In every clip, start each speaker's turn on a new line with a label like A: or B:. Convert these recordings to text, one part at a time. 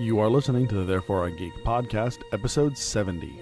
A: You are listening to the Therefore I Geek podcast, episode 70.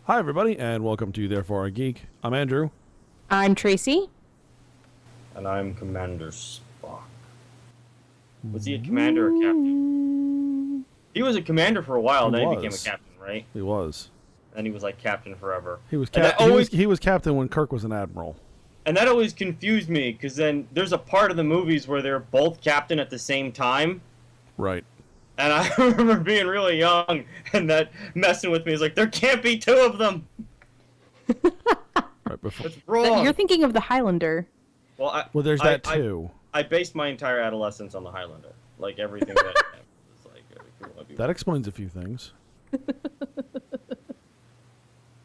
A: Hi, everybody, and welcome to Therefore I Geek. I'm Andrew.
B: I'm Tracy.
C: And I'm Commander Spock. Was he a commander or captain? He was a commander for a while, then he became a captain, right?
A: He was.
C: And he was like captain forever.
A: He was captain when Kirk was an admiral.
C: And that always confused me, because then there's a part of the movies where they're both captain at the same time.
A: Right.
C: And I remember being really young, and that messing with me. It's like, there can't be two of them!
A: Right before.
C: It's wrong!
B: You're thinking of the Highlander.
A: Well, there's that too.
C: I based my entire adolescence on the Highlander. Like, everything that happened was like...
A: That explains a few things.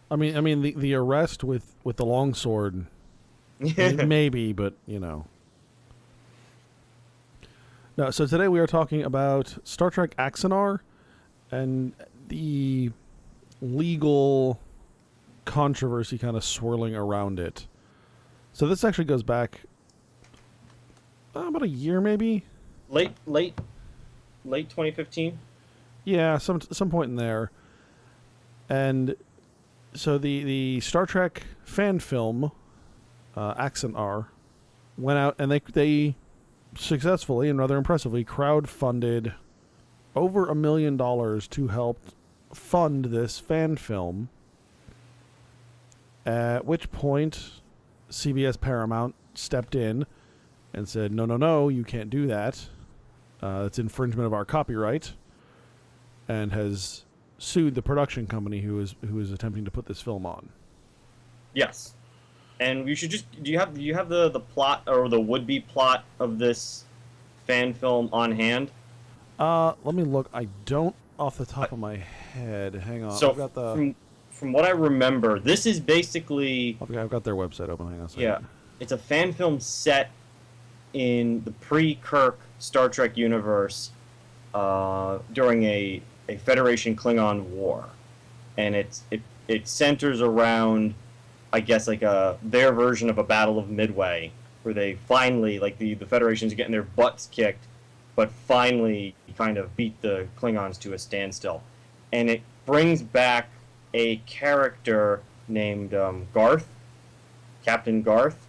A: I mean, the arrest with the longsword, maybe, but, you know. No, so today we are talking about Star Trek Axanar and the legal controversy kind of swirling around it. So this actually goes back about a year, maybe?
C: Late 2015?
A: Yeah, some point in there. And so the Star Trek fan film, Axanar, went out and they successfully and rather impressively crowdfunded over $1 million to help fund this fan film. At which point, CBS Paramount stepped in and said, no, you can't do that. It's infringement of our copyright, and has sued the production company who is attempting to put this film on.
C: Yes. And we should just... Do you have the plot, or the would-be plot of this fan film on hand?
A: Let me look. I don't off the top of my head. Hang on.
C: So,
A: I've got the...
C: from what I remember, this is basically...
A: I've got their website open. Hang on a second.
C: Yeah. It's a fan film set in the pre-Kirk Star Trek universe during a Federation Klingon war. And it centers around... I guess like their version of a Battle of Midway, where they finally, like the Federation's getting their butts kicked, but finally kind of beat the Klingons to a standstill. And it brings back a character named Garth, Captain Garth,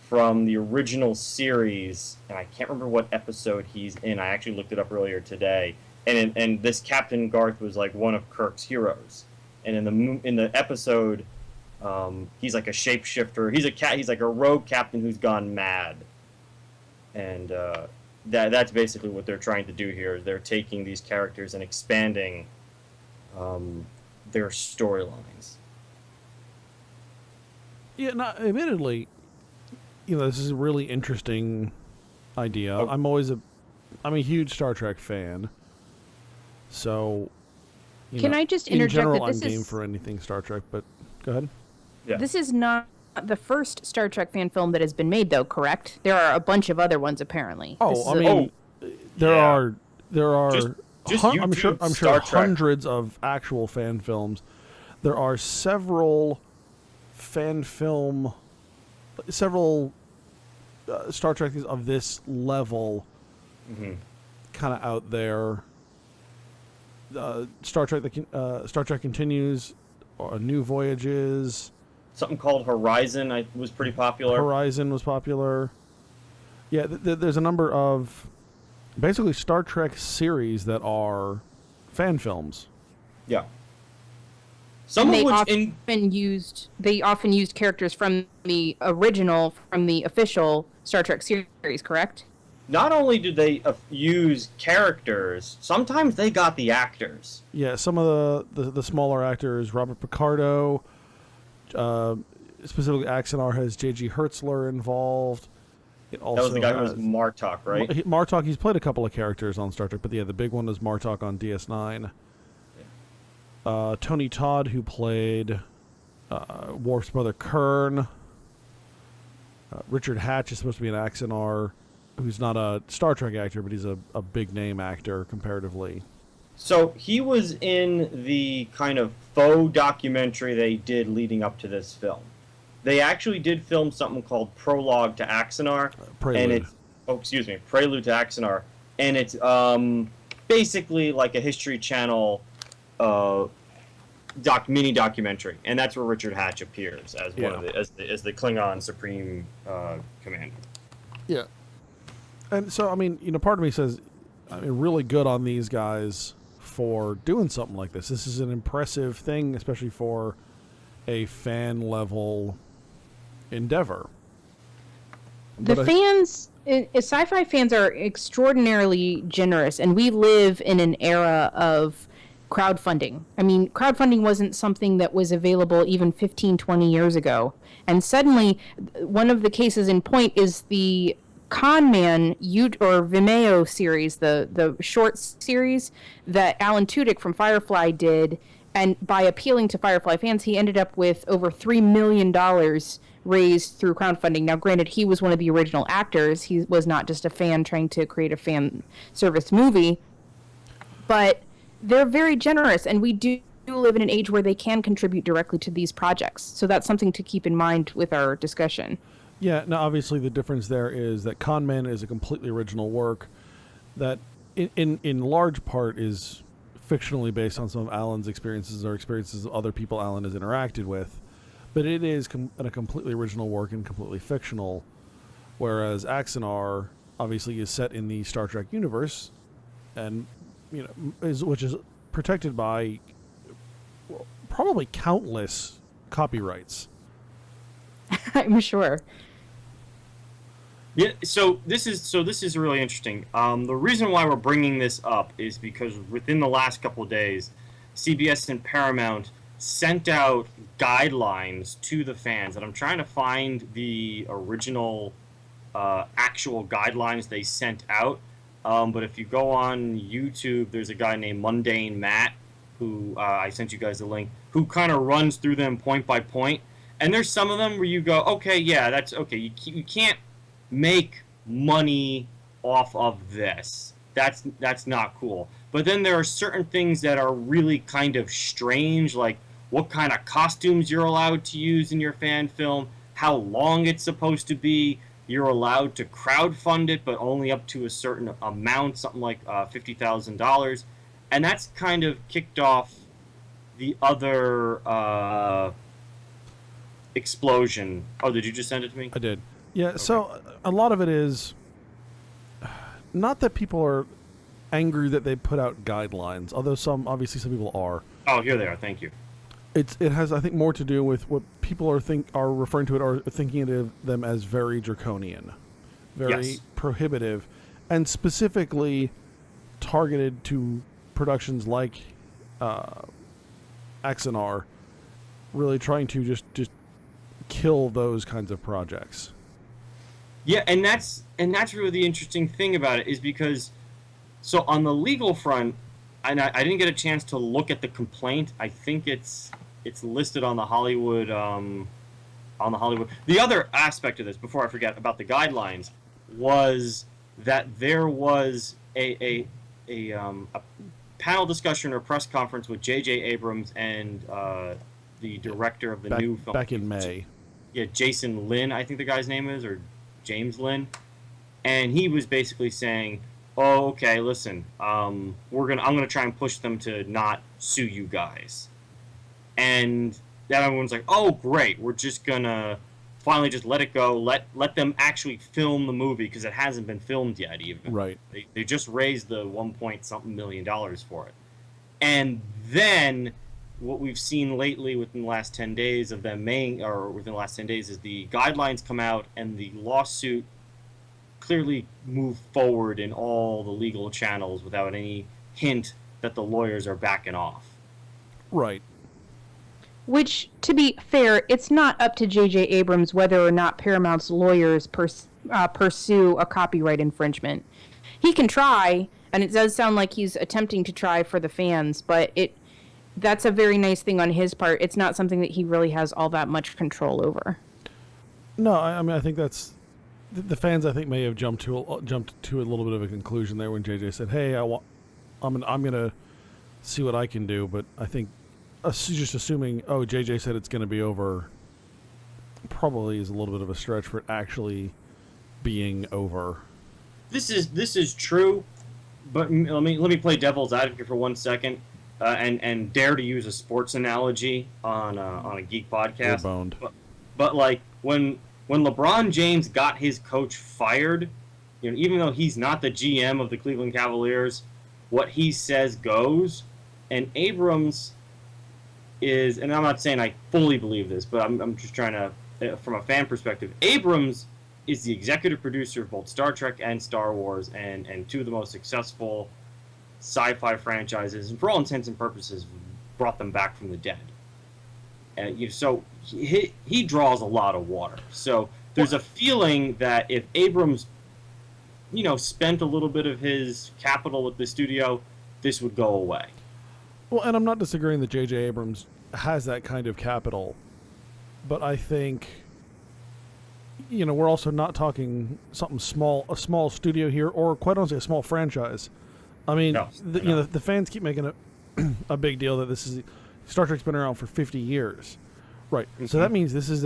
C: from the original series, and I can't remember what episode he's in. I actually looked it up earlier today. And this Captain Garth was like one of Kirk's heroes. And in the episode... he's like a shapeshifter. He's like a rogue captain who's gone mad, and that's basically what they're trying to do here. They're taking these characters and expanding their storylines.
A: Yeah, admittedly, this is a really interesting idea.
C: Oh.
A: I'm a huge Star Trek fan, so
B: Can I just
A: in
B: interject
A: general,
B: that this
A: I'm game
B: is
A: for anything Star Trek. But go ahead.
C: Yeah.
B: this is not the first Star Trek fan film that has been made, though, correct? There are a bunch of other ones, apparently.
A: There are
C: Just
A: I'm sure
C: YouTube Star Trek.
A: hundreds of actual fan films. There are several Star Trek of this level kind of out there. Star Trek Continues, New Voyages.
C: Something called Horizon was pretty popular.
A: Horizon was popular. Yeah, there's a number of basically Star Trek series that are fan films.
C: Yeah.
B: They often used characters from the official Star Trek series, correct?
C: Not only did they use characters, sometimes they got the actors.
A: Yeah, some of the smaller actors, Robert Picardo, specifically Axanar has J.G. Hertzler involved. It
C: That was the guy who was
A: has
C: Martok, right?
A: Martok. He's played a couple of characters on Star Trek, but yeah, the big one is Martok on DS9. Tony Todd, who played Worf's brother Kern. Richard Hatch is supposed to be an Axanar, who's not a Star Trek actor, but he's a big name actor comparatively.
C: So he was in the kind of faux documentary they did leading up to this film. They actually did film something called Prologue to Axanar,
A: Prelude.
C: and it's Prelude to Axanar, and it's basically like a History Channel mini documentary, and that's where Richard Hatch appears as one of the as the Klingon Supreme Commander.
A: Yeah. And so, I mean, part of me says, really good on these guys for doing something like this. This is an impressive thing, especially for a fan level endeavor.
B: Sci-fi fans are extraordinarily generous, and we live in an era of crowdfunding. I mean, crowdfunding wasn't something that was available even 15, 20 years ago. And suddenly, one of the cases in point is the Con Man Vimeo series, the short series that Alan Tudyk from Firefly did. And by appealing to Firefly fans, he ended up with over $3 million raised through crowdfunding. Now, granted, he was one of the original actors. He was not just a fan trying to create a fan service movie. But they're very generous, and we do live in an age where they can contribute directly to these projects. So that's something to keep in mind with our discussion.
A: Yeah, now obviously the difference there is that Con Man is a completely original work that in large part is fictionally based on some of Alan's experiences or experiences of other people Alan has interacted with, but it is a completely original work and completely fictional, whereas Axanar obviously is set in the Star Trek universe and which is protected by probably countless copyrights.
B: I'm sure.
C: Yeah, so this is really interesting. The reason why we're bringing this up is because within the last couple of days, CBS and Paramount sent out guidelines to the fans, and I'm trying to find the original actual guidelines they sent out. But if you go on YouTube, there's a guy named Mundane Matt, who I sent you guys a link, who kind of runs through them point by point. And there's some of them where you go, okay, yeah, that's okay. You can't make money off of this. That's not cool. But then there are certain things that are really kind of strange, like what kind of costumes you're allowed to use in your fan film, how long it's supposed to be. You're allowed to crowdfund it, but only up to a certain amount, something like $50,000. And that's kind of kicked off the other explosion. Oh, did you just send it to me?
A: I did. Yeah,
C: Okay.
A: So a lot of it is not that people are angry that they put out guidelines, although some people are.
C: Oh, here they are. Thank you.
A: It has, I think, more to do with what people are referring to it or thinking of them as very draconian, very
C: Yes.
A: prohibitive, and specifically targeted to productions like Axanar, really trying to just kill those kinds of projects.
C: Yeah, and that's really the interesting thing about it is because, so on the legal front, and I didn't get a chance to look at the complaint. I think it's listed on the Hollywood. The other aspect of this, before I forget about the guidelines, was that there was a panel discussion or press conference with J.J. Abrams and the director of the new film
A: back in May.
C: Yeah, Jason Lin, I think the guy's name is, or James Lin, and he was basically saying, "Oh, okay, listen, I'm gonna try and push them to not sue you guys," and then everyone's like, "Oh, great, we're just gonna finally just let it go, let them actually film the movie because it hasn't been filmed yet even."
A: Right.
C: They just raised the $1 million for it, and then what we've seen lately within the last 10 days of them within the last 10 days is the guidelines come out and the lawsuit clearly moved forward in all the legal channels without any hint that the lawyers are backing off.
A: Right.
B: Which, to be fair, it's not up to J.J. Abrams whether or not Paramount's lawyers pursue a copyright infringement. He can try, and it does sound like he's attempting to try for the fans, but that's a very nice thing on his part. It's not something that he really has all that much control over.
A: No, I mean, I think that's the fans. I think may have jumped to a little bit of a conclusion there when JJ said, "Hey, I'm gonna see what I can do." But I think just assuming, oh, JJ said it's gonna be over, probably is a little bit of a stretch for it actually being over. This
C: is true, but let me play devil's advocate for 1 second, and dare to use a sports analogy on a geek podcast.
A: Boned.
C: But like when LeBron James got his coach fired, even though he's not the GM of the Cleveland Cavaliers, what he says goes. And Abrams is, and I'm not saying I fully believe this, but I'm just trying to, from a fan perspective, Abrams is the executive producer of both Star Trek and Star Wars, and two of the most successful sci-fi franchises, and for all intents and purposes, brought them back from the dead. And so he draws a lot of water. So there's a feeling that if Abrams, spent a little bit of his capital with the studio, this would go away.
A: Well, and I'm not disagreeing that J.J. Abrams has that kind of capital, but I think, we're also not talking something small, a small studio here, or quite honestly, a small franchise. I mean, the fans keep making a big deal that this is Star Trek's been around for 50 years, right? Mm-hmm. So that means this is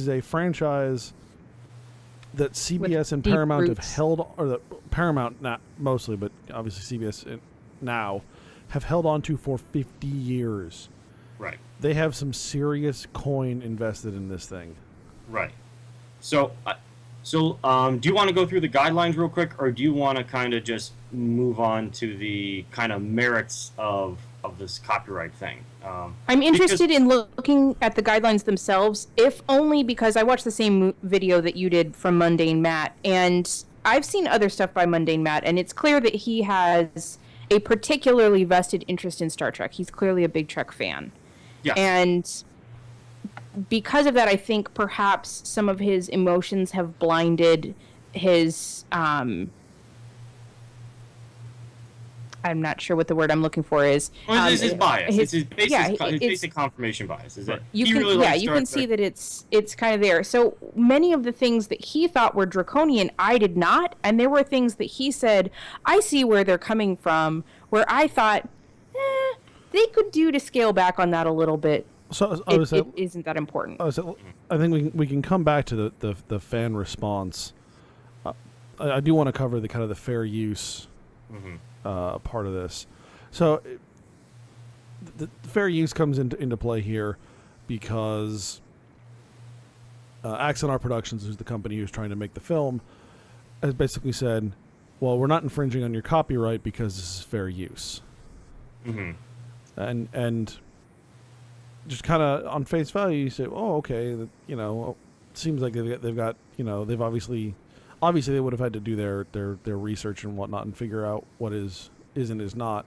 A: a franchise that CBS and Paramount have held, or that Paramount not mostly, but obviously CBS now have held on to for 50 years.
C: Right.
A: They have some serious coin invested in this thing.
C: Right. So, do you want to go through the guidelines real quick, or do you want to kind of just move on to the kind of merits of this copyright thing?
B: I'm interested in looking at the guidelines themselves, if only because I watched the same video that you did from Mundane Matt, and I've seen other stuff by Mundane Matt, and it's clear that he has a particularly vested interest in Star Trek. He's clearly a big Trek fan.
C: Yes.
B: And because of that, I think perhaps some of his emotions have blinded his I'm not sure what the word I'm looking for is.
C: Well, it's his bias. It's his basic confirmation bias. Is that
B: you can see that it's kind of there. So many of the things that he thought were draconian, I did not, and there were things that he said, I see where they're coming from, where I thought, they could do to scale back on that a little bit.
A: So
B: it isn't that important.
A: I think we can come back to the fan response. I do want to cover the kind of the fair use. Mm-hmm. Part of this. So the fair use comes into play here because Axanar Productions, who's the company who's trying to make the film, has basically said, well, we're not infringing on your copyright because this is fair use.
C: Mm-hmm.
A: And just kind of on face value, you say, oh, okay, seems like they've got, they've obviously they would have had to do their research and whatnot and figure out what is and is not.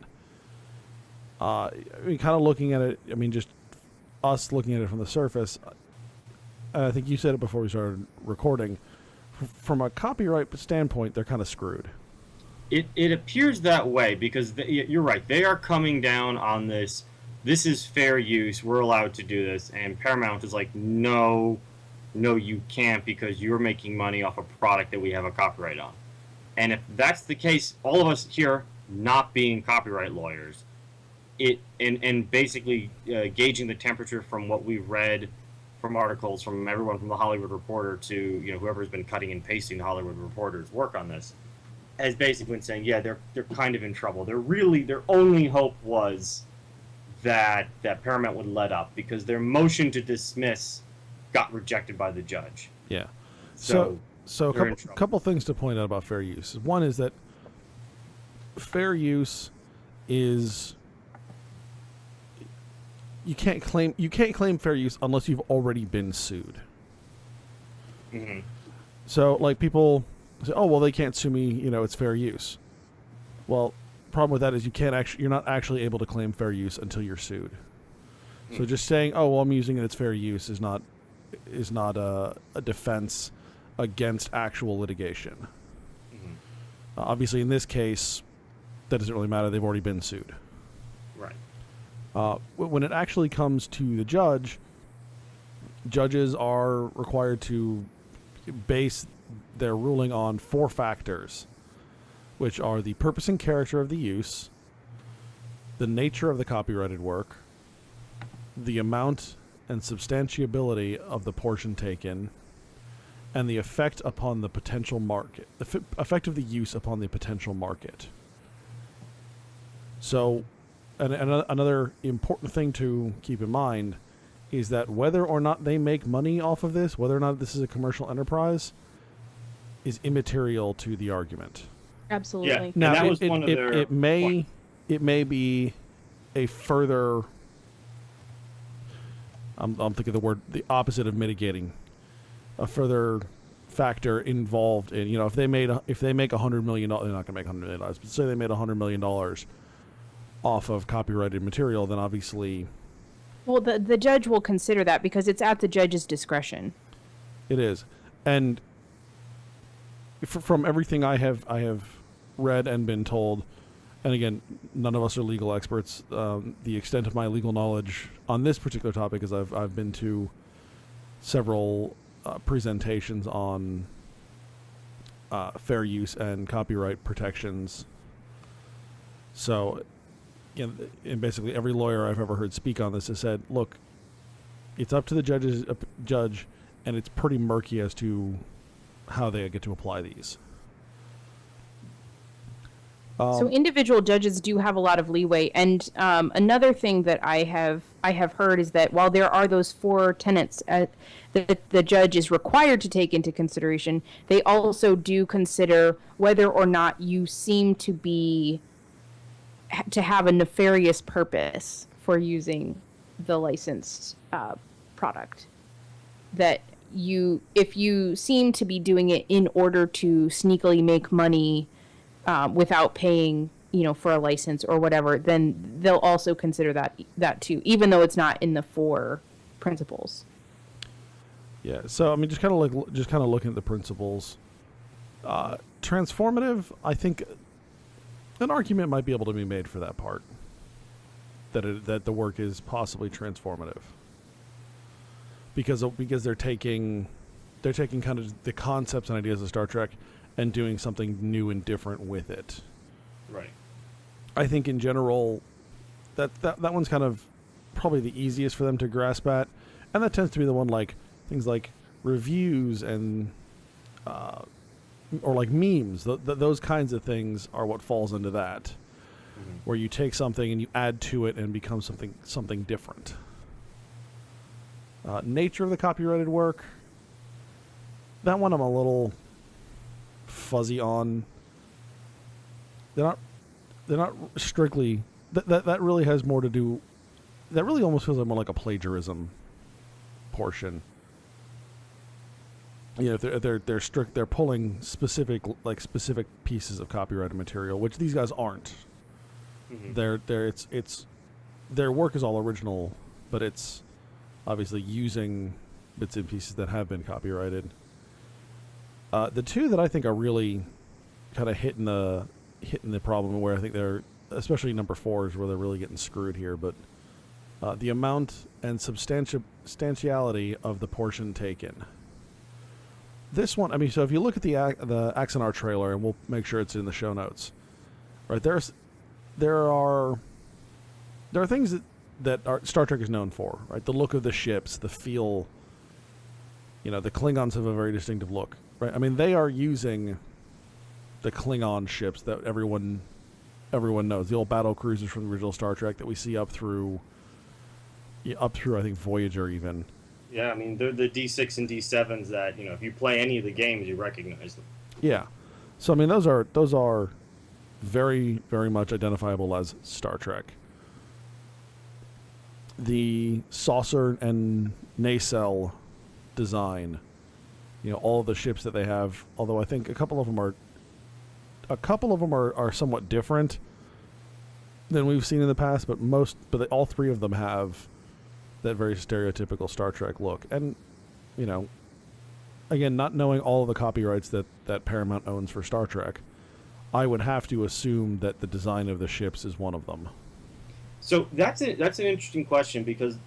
A: I mean, kind of looking at it, I mean, just us looking at it from the surface, I think you said it before we started recording, from a copyright standpoint, they're kind of screwed.
C: It appears that way because you're right. They are coming down on this. This is fair use. We're allowed to do this. And Paramount is like, no, you can't because you're making money off a product that we have a copyright on. And if that's the case, all of us here not being copyright lawyers, and basically gauging the temperature from what we've read from articles from everyone from the Hollywood Reporter to whoever's been cutting and pasting the Hollywood Reporter's work on this, has basically been saying, yeah, they're kind of in trouble. Their only hope was that Paramount would let up because their motion to dismiss got rejected by the judge.
A: Yeah. So a couple things to point out about fair use. One is that fair use is you can't claim fair use unless you've already been sued.
C: Mm-hmm.
A: So like people say, oh well, they can't sue me. It's fair use. Well, problem with that is you're not actually able to claim fair use until you're sued. So just saying, oh well, I'm using it, it's fair use is not a defense against actual litigation.
D: Mm-hmm.
A: Obviously, in this case, that doesn't really matter. They've already been sued.
D: Right.
A: When it actually comes to the judge, judges are required to base their ruling on 4 factors, which are the purpose and character of the use, the nature of the copyrighted work, the amount and substantiability of the portion taken, and the effect upon the potential market, the effect of the use upon the potential market. So, and another important thing to keep in mind is that whether or not they make money off of this, whether or not this is a commercial enterprise, is immaterial to the argument.
B: Absolutely.
D: Yeah.
A: Now,
D: that was one of their
A: it may
D: points.
A: it may be a further. I'm thinking the opposite of mitigating, a further factor involved in, if they make $100 million, they're not going to make $100 million, but say they made $100 million off of copyrighted material, then obviously
B: Well, the judge will consider that because it's at the judge's discretion.
A: it is. And from everything I have read and been told, and again, none of us are legal experts. The extent of my legal knowledge on this particular topic is I've been to several presentations on fair use and copyright protections. So, and basically every lawyer I've ever heard speak on this has said, look, it's up to the judge, and it's pretty murky as to how they get to apply these.
B: So individual judges do have a lot of leeway, and another thing that I have heard is that while there are those 4 tenets that the judge is required to take into consideration, they also do consider whether or not you seem to have a nefarious purpose for using the licensed product. That if you seem to be doing it in order to sneakily make money without paying, for a license or whatever, then they'll also consider that too, even though it's not in the 4 principles.
A: Yeah. So I mean, just kind of looking at the principles. Transformative, I think, an argument might be able to be made for that part. That the work is possibly transformative. Because they're taking kind of the concepts and ideas of Star Trek and doing something new and different with it.
D: Right.
A: I think in general, that one's kind of probably the easiest for them to grasp at, and that tends to be the one like things like reviews and or like memes. Those kinds of things are what falls into that,
D: Mm-hmm.
A: where you take something and you add to it and become something different. Nature of the copyrighted work. That one I'm a little fuzzy on. They're not strictly that really has more to do. That really almost feels more like a plagiarism portion. If they're strict, they're pulling specific pieces of copyrighted material, which these guys aren't.
D: Mm-hmm.
A: It's their work is all original, but it's obviously using bits and pieces that have been copyrighted. The 2 that I think are really kind of hitting the problem, where I think they're, especially number 4 is where they're really getting screwed here, but the amount and substantiality of the portion taken. This one, I mean, so if you look at the Axanar trailer, and we'll make sure it's in the show notes, right? There are things that Star Trek is known for, right? The look of the ships, the feel. The Klingons have a very distinctive look, right? I mean, they are using the Klingon ships that everyone knows, the old battle cruisers from the original Star Trek that we see up through I think Voyager even.
D: Yeah, I mean, they're the D6 and D7s that, if you play any of the games, you recognize them.
A: Yeah. So I mean, those are very, very much identifiable as Star Trek. The saucer and nacelle design, all of the ships that they have, although I think a couple of them are somewhat different than we've seen in the past, but all 3 of them have that very stereotypical Star Trek look. And again, not knowing all of the copyrights that Paramount owns for Star Trek, I would have to assume that the design of the ships is one of them.
D: So that's an interesting question, because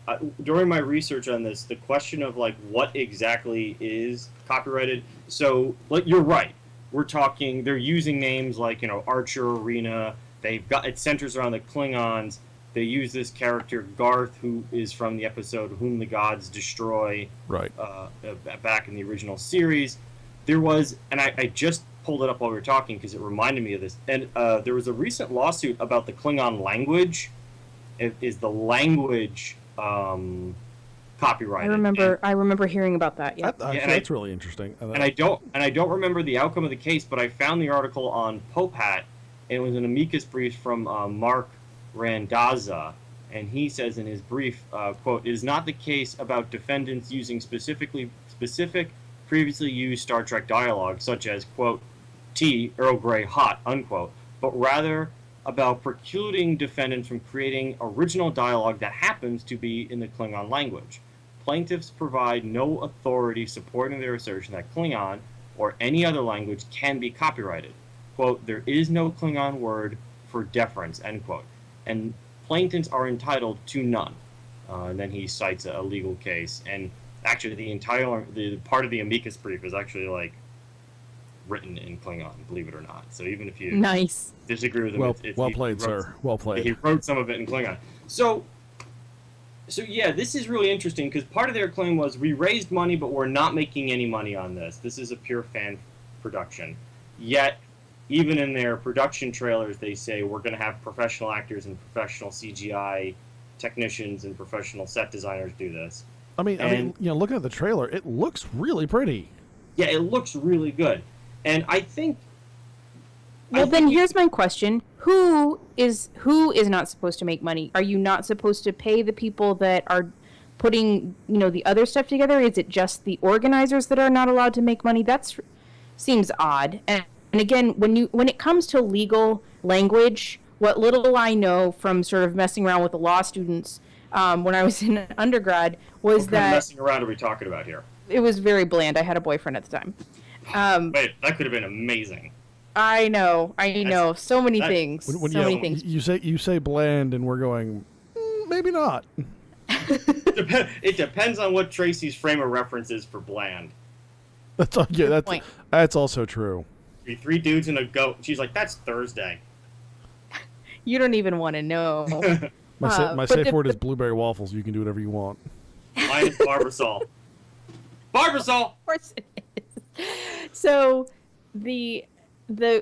D: during my research on this, the question of like what exactly is copyrighted. So like you're right, we're talking. They're using names like Archer, Arena. They've got it centers around the Klingons. They use this character Garth, who is from the episode "Whom the Gods Destroy,"
A: Right.
D: Back in the original series. There was, and I just pulled it up while we were talking because it reminded me of this. And there was a recent lawsuit about the Klingon language. Is the language copyrighted?
B: I remember hearing about that. Yeah,
A: That's really interesting.
D: And I don't remember the outcome of the case, but I found the article on Popat. And it was an amicus brief from Mark Randazza, and he says in his brief, quote, "It is not the case about defendants using specific previously used Star Trek dialogue, such as, quote, tea, Earl Grey hot, unquote, but rather about precluding defendants from creating original dialogue that happens to be in the Klingon language. Plaintiffs provide no authority supporting their assertion that Klingon or any other language can be copyrighted. Quote, there is no Klingon word for deference, end quote. And plaintiffs are entitled to none." And then he cites a legal case. And actually the part of the amicus brief is actually like written in Klingon, believe it or not. So even if you
B: nice.
D: disagree with him,
A: well played, sir. Well played.
D: He wrote some of it in Klingon. So yeah, this is really interesting because part of their claim was we raised money, but we're not making any money on this. This is a pure fan production. Yet, even in their production trailers, they say we're going to have professional actors and professional CGI technicians and professional set designers do this.
A: I mean, looking at the trailer, it looks really pretty.
D: Yeah, it looks really good. And I think...
B: Well, then here's my question. Who is not supposed to make money? Are you not supposed to pay the people that are putting, the other stuff together? Is it just the organizers that are not allowed to make money? That seems odd. And again, when it comes to legal language, what little I know from sort of messing around with the law students when I was in undergrad was
D: what
B: that...
D: kind of messing around are we talking about here?
B: It was very bland. I had a boyfriend at the time.
D: Wait, that could have been amazing.
B: I know. So many things. Many things.
A: You say bland, and we're going, maybe not.
D: It depends on what Tracy's frame of reference is for bland.
A: That's also true.
D: Three dudes and a goat. She's like, that's Thursday.
B: You don't even want to know.
A: My safe word is blueberry waffles. You can do whatever you want.
D: Mine is Barbasol. Barbasol!
B: Of course it is. So the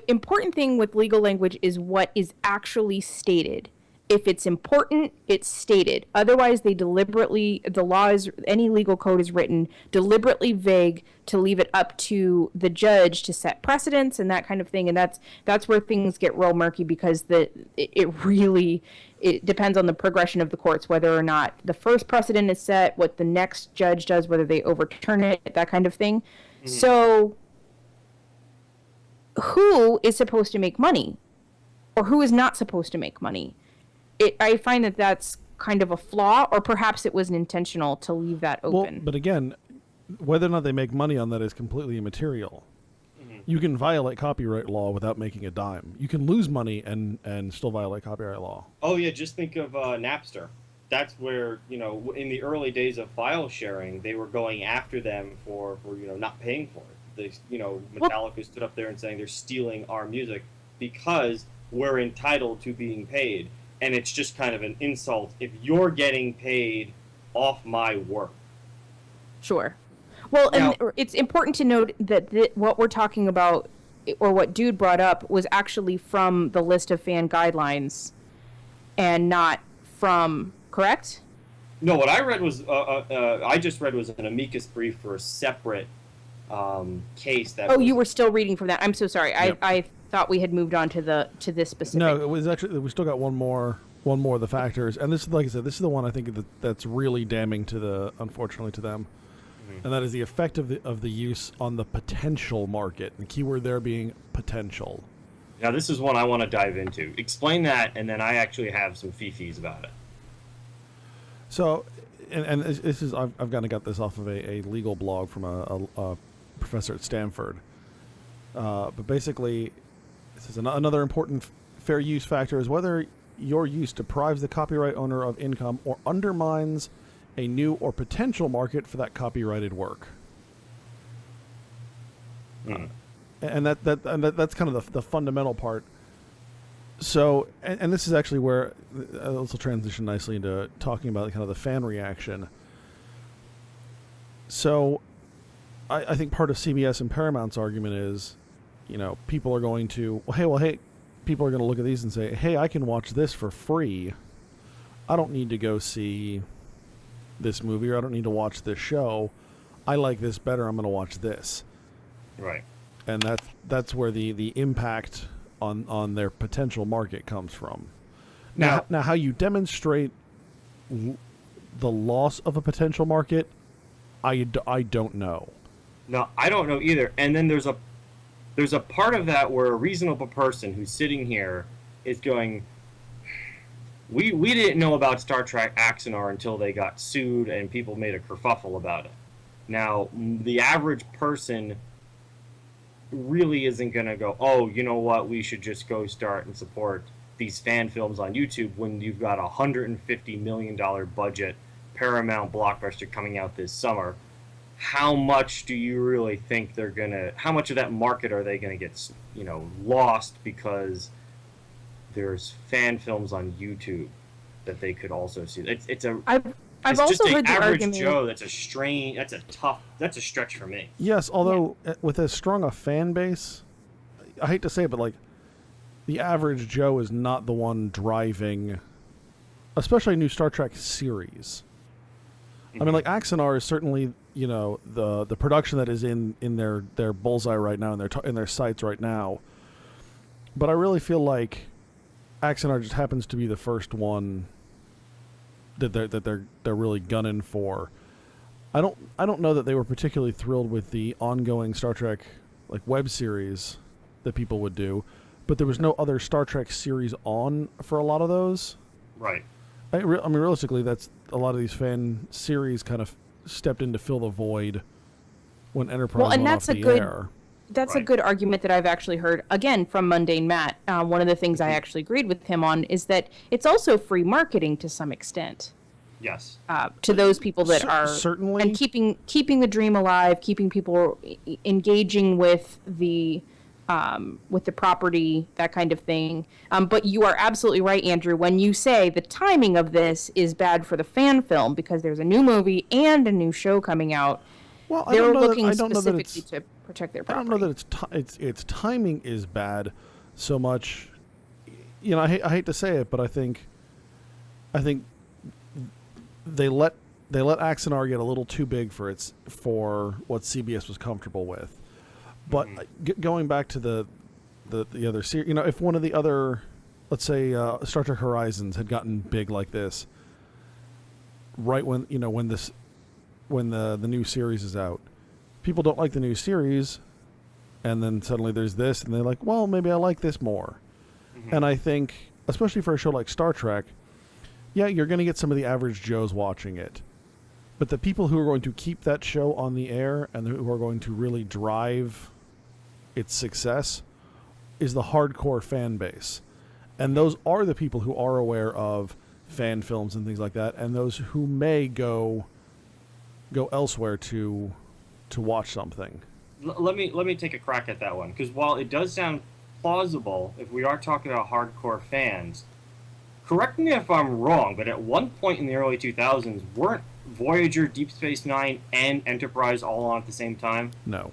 B: important thing with legal language is what is actually stated. If it's important, it's stated. Otherwise, any legal code is written deliberately vague to leave it up to the judge to set precedents and that kind of thing. And that's where things get real murky because it depends on the progression of the courts, whether or not the first precedent is set, what the next judge does, whether they overturn it, that kind of thing. Mm-hmm. So who is supposed to make money or who is not supposed to make money? I find that that's kind of a flaw, or perhaps it wasn't intentional to leave that open.
A: Well, but again, whether or not they make money on that is completely immaterial. Mm-hmm. You can violate copyright law without making a dime. You can lose money and still violate copyright law.
D: Oh, yeah, just think of Napster. That's where, in the early days of file sharing, they were going after them for not paying for it. Metallica stood up there and saying they're stealing our music because we're entitled to being paid. And it's just kind of an insult if you're getting paid off my work.
B: Sure. Well, now, and it's important to note that what we're talking about, or what Dude brought up, was actually from the list of fan guidelines and not from, correct?
D: No, what I read was, I just read was an amicus brief for a separate case.
B: You were still reading from that. I'm so sorry. Yep. I thought we had moved on to this specific.
A: No, it was actually, we still got one more of the factors, and this is, like I said, this is the one I think that's really damning unfortunately to them, mm-hmm. and that is the effect of the use on the potential market. The keyword there being potential.
D: Now, this is one I want to dive into. Explain that, and then I actually have some fifis about it.
A: So, and this is I've kind of got this off of a legal blog from a professor at Stanford. But basically, this is another important fair use factor is whether your use deprives the copyright owner of income or undermines a new or potential market for that copyrighted work. And that's kind of the fundamental part. So, and this is actually where this will transition nicely into talking about kind of the fan reaction. So, I think part of CBS and Paramount's argument is, people are going to, hey, people are going to look at these and say, hey, I can watch this for free. I don't need to go see this movie, or I don't need to watch this show. I like this better. I'm going to watch this.
D: Right.
A: And that's where the impact on their potential market comes from. Now, how you demonstrate the loss of a potential market, I don't know.
D: No, I don't know either. And then there's a part of that where a reasonable person who's sitting here is going, we didn't know about Star Trek Axanar until they got sued and people made a kerfuffle about it. Now, the average person really isn't going to go, oh, you know what, we should just go start and support these fan films on YouTube when you've got a $150 million budget Paramount blockbuster coming out this summer. How much do you really think they're going to, how much of that market are they going to get, lost because there's fan films on YouTube that they could also see?
B: I've also heard the argument.
D: Joe, that's a stretch for me.
A: Yes, although with as strong a fan base, I hate to say it, but like the average Joe is not the one driving, especially a new Star Trek series. I mean, like Axanar is certainly, the production that is in their bullseye right now, in their sights right now. But I really feel like Axanar just happens to be the first one that they're really gunning for. I don't know that they were particularly thrilled with the ongoing Star Trek like web series that people would do, but there was no other Star Trek series on for a lot of those.
D: Right.
A: I mean, realistically, that's a lot of these fan series kind of stepped in to fill the void when Enterprise went off the air.
B: That's a good argument that I've actually heard, again, from Mundane Matt. One of the things I actually agreed with him on is that it's also free marketing to some extent.
D: Yes.
B: To those people that are...
A: Certainly.
B: And keeping the dream alive, keeping people engaging with the property, that kind of thing. But you are absolutely right, Andrew, when you say the timing of this is bad for the fan film because there's a new movie and a new show coming out.
A: Well,
B: they're looking specifically to protect their property.
A: I don't know that its timing is bad so much. I hate to say it, but I think they let Axanar get a little too big for what CBS was comfortable with. But going back to the other series, if one of the other, let's say Star Trek Horizons had gotten big like this, right when the new series is out, people don't like the new series, and then suddenly there's this, and they're like, well, maybe I like this more. And I think, especially for a show like Star Trek, you're going to get some of the average Joes watching it. But the people who are going to keep that show on the air and who are going to really drive its success is the hardcore fan base. And those are the people who are aware of fan films and things like that, and those who may go elsewhere to watch something.
D: Let me take a crack at that one, because while it does sound plausible, if we are talking about hardcore fans, correct me if I'm wrong, but at one point in the early 2000s, weren't Voyager, Deep Space Nine, and Enterprise all on at the same time?
A: No.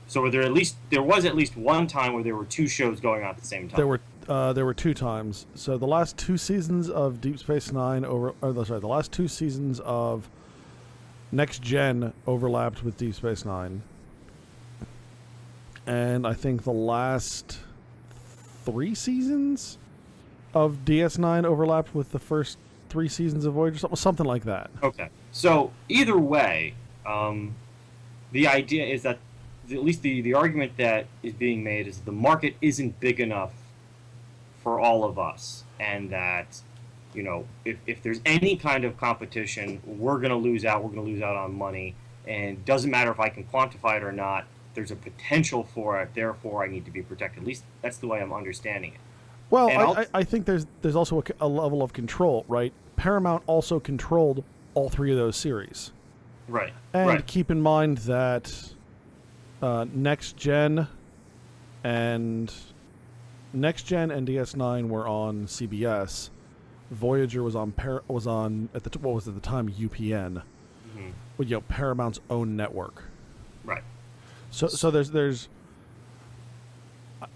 D: So there was at least one time where there were two shows going on at the same time.
A: There were two times. So the last two seasons of Deep Space Nine the last two seasons of Next Gen overlapped with Deep Space Nine. And I think the last 3 seasons of DS9 overlapped with the first 3 seasons of Voyager, something like that.
D: Okay. So either way, the idea is that at least the argument that is being made is the market isn't big enough for all of us, and that if there's any kind of competition, we're going to lose out. We're going to lose out on money, and it doesn't matter if I can quantify it or not. there's a potential for it, therefore I need to be protected. At least that's the way I'm understanding it.
A: Well, I think there's also a level of control, right? Paramount also controlled all three of those series.
D: Right.
A: And
D: right.
A: keep in mind that Next Gen and DS9 were on CBS. Voyager was on what was at the time UPN, with Paramount's own network.
D: Right.
A: So there's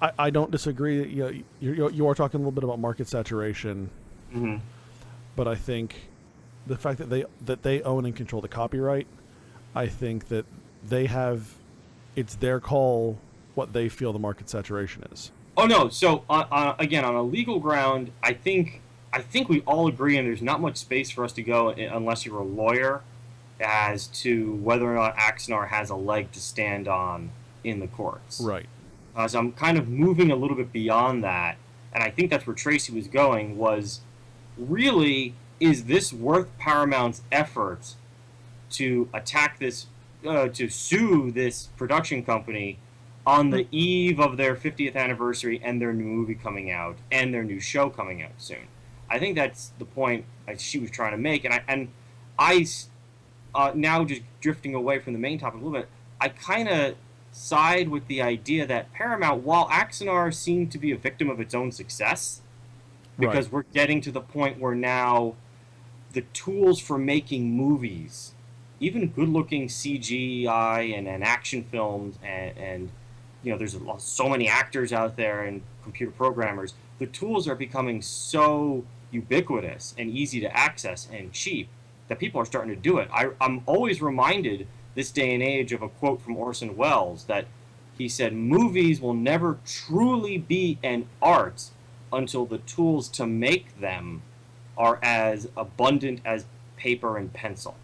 A: I don't disagree. You are talking a little bit about market saturation, but I think the fact that they own and control the copyright, I think that it's their call what they feel the market saturation is.
D: Oh no! So again, on a legal ground, I think we all agree, and there's not much space for us to go unless you're a lawyer, as to whether or not Axanar has a leg to stand on in the courts.
A: Right.
D: So I'm kind of moving a little bit beyond that, and I think that's where Tracy was going. Was really, is this worth Paramount's efforts to attack this, to sue this production company on the eve of their 50th anniversary and their new movie coming out and their new show coming out soon? I think that's the point she was trying to make, and I now just drifting away from the main topic a little bit, I kind of side with the idea that Paramount, while Axanar seemed to be a victim of its own success, because we're getting to the point where now the tools for making movies, even good-looking CGI and action films, and there's so many actors out there and computer programmers, the tools are becoming so ubiquitous and easy to access and cheap that people are starting to do it. I'm always reminded this day and age of a quote from Orson Welles that he said, "Movies will never truly be an art until the tools to make them are as abundant as paper and pencil."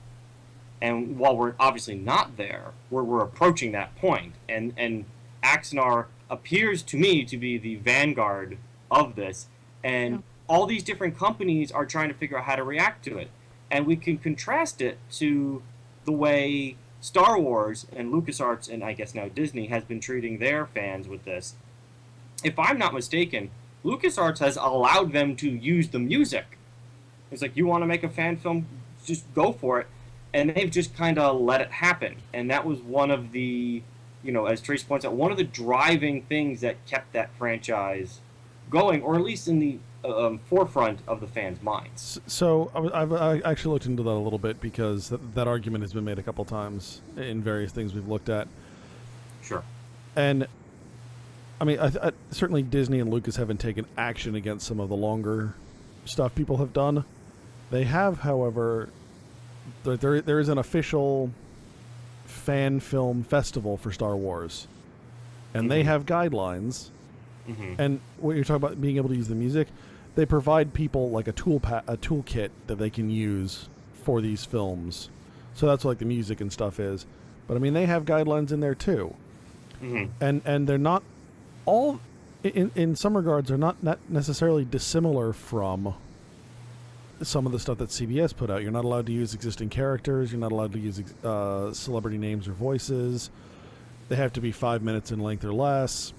D: And while we're obviously not there, we're approaching that point. And Axanar appears to me to be the vanguard of this. And all these different companies are trying to figure out how to react to it. And we can contrast it to the way Star Wars and LucasArts, and I guess now Disney, has been treating their fans with this. If I'm not mistaken, LucasArts has allowed them to use the music. It's like, you want to make a fan film, just go for it. And they've just kind of let it happen. And that was one of the, as Trace points out, one of the driving things that kept that franchise going, or at least in the forefront of the fans' minds.
A: So I actually looked into that a little bit, because that argument has been made a couple times in various things we've looked at.
D: Sure.
A: And I mean, I certainly Disney and Lucas haven't taken action against some of the longer stuff people have done. They have, however, there is an official fan film festival for Star Wars, and they have guidelines. And when you're talking about being able to use the music, they provide people like a toolkit that they can use for these films. So that's what, like, the music and stuff is. But I mean, they have guidelines in there too. And they're not all, in some regards, are not necessarily dissimilar from some of the stuff that CBS put out. You're not allowed to use existing characters. You're not allowed to use celebrity names or voices. They have to be 5 minutes in length or less.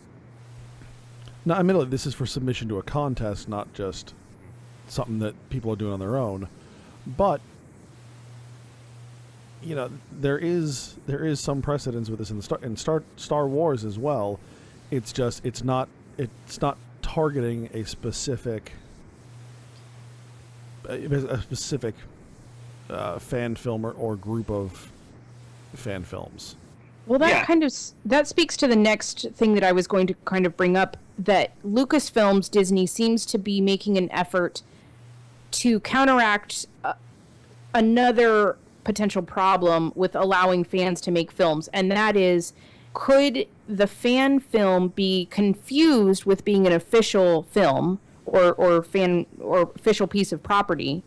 A: Now, admittedly, this is for submission to a contest, not just something that people are doing on their own. But there is some precedence with this in Star Wars as well. It's just it's not targeting a specific fan film or group of fan films.
B: Well, that speaks to the next thing that I was going to kind of bring up, that Lucasfilms, Disney, seems to be making an effort to counteract another potential problem with allowing fans to make films, and that is, could the fan film be confused with being an official film or official piece of property,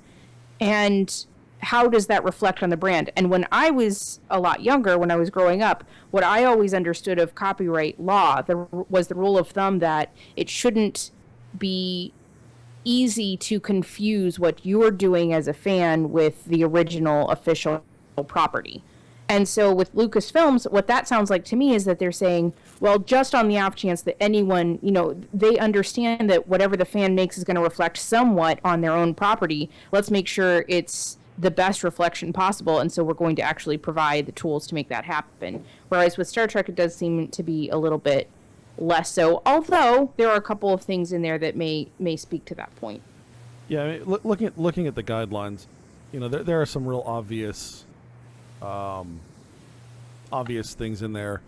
B: and how does that reflect on the brand? And when I was a lot younger, when I was growing up, what I always understood of copyright law was the rule of thumb that it shouldn't be easy to confuse what you're doing as a fan with the original official property. And so with Lucasfilms, what that sounds like to me is that they're saying, well, just on the off chance that anyone, they understand that whatever the fan makes is going to reflect somewhat on their own property. Let's make sure it's the best reflection possible. And so we're going to actually provide the tools to make that happen. Whereas with Star Trek, it does seem to be a little bit less so, although there are a couple of things in there that may speak to that point.
A: Yeah, I mean, looking at the guidelines, there are some real obvious things in there.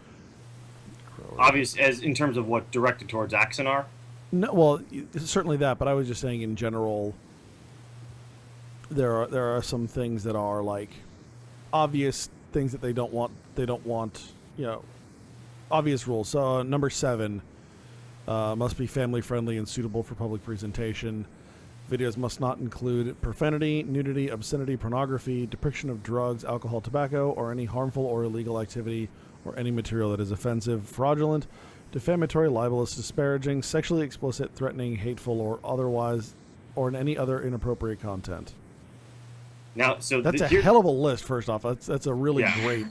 D: Obvious as in terms of what directed towards Axanar?
A: No, well, certainly that, but I was just saying in general, there are some things that are like obvious things that they don't want, obvious rules. So number 7 must be family friendly and suitable for public presentation. Videos must not include profanity, nudity, obscenity, pornography, depiction of drugs, alcohol, tobacco, or any harmful or illegal activity, or any material that is offensive, fraudulent, defamatory, libelous, disparaging, sexually explicit, threatening, hateful, or otherwise, or in any other inappropriate content.
D: Now, so
A: that's a hell of a list. First off, that's a really great.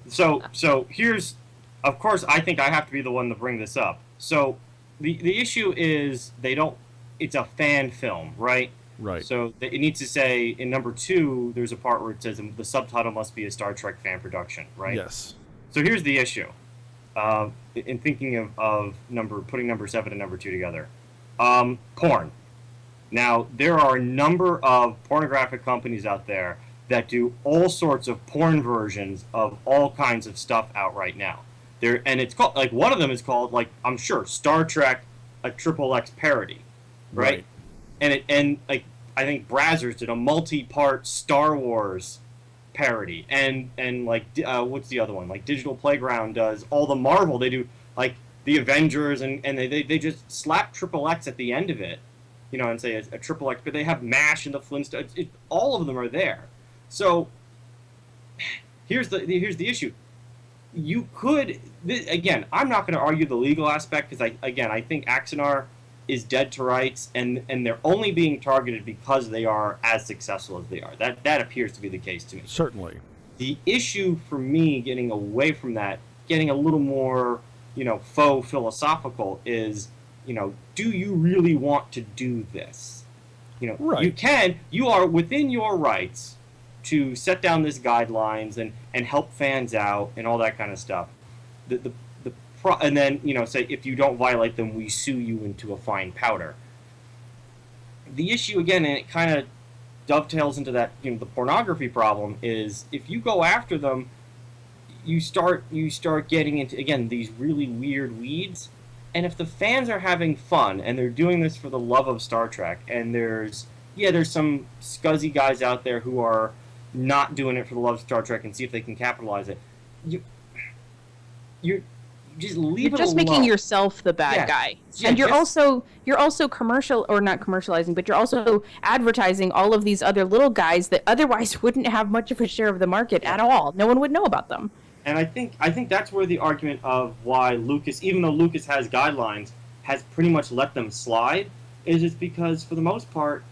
D: So here's, of course, I think I have to be the one to bring this up. So the issue is it's a fan film, right?
A: Right.
D: So it needs to say in number 2, there's a part where it says the subtitle must be a Star Trek fan production, right?
A: Yes.
D: So here's the issue. In thinking of putting number 7 and number 2 together, porn. Now there are a number of pornographic companies out there that do all sorts of porn versions of all kinds of stuff out right now. And it's called, like, one of them is called, like, I'm sure, Star Trek, a XXX parody, right? And like, I think Brazzers did a multi-part Star Wars parody, and like, what's the other one? Like, Digital Playground does all the Marvel. They do, like, the Avengers, and they just slap XXX at the end of it, and say a XXX, but they have MASH and the Flintstones. All of them are there. So here's the issue. You could, again, I'm not going to argue the legal aspect, because I think Axanar is dead to rights, and they're only being targeted because they are as successful as they are. That appears to be the case to me.
A: Certainly.
D: The issue for me, getting away from that, getting a little more, faux philosophical, is, do you really want to do this?
A: Right.
D: You are within your rights to set down these guidelines and help fans out and all that kind of stuff. And then, say, if you don't violate them, we sue you into a fine powder. The issue, again, and it kind of dovetails into that, the pornography problem, is if you go after them, you start getting into, again, these really weird weeds. And if the fans are having fun and they're doing this for the love of Star Trek, and there's some scuzzy guys out there who are not doing it for the love of Star Trek and see if they can capitalize it, you're just leave
B: You're
D: it
B: just
D: alone.
B: making yourself the bad guy.
D: Yeah,
B: and you're also commercial, or not commercializing, but you're also advertising all of these other little guys that otherwise wouldn't have much of a share of the market at all. No one would know about them.
D: And I think that's where the argument of why Lucas, even though Lucas has guidelines, has pretty much let them slide, is because, for the most part,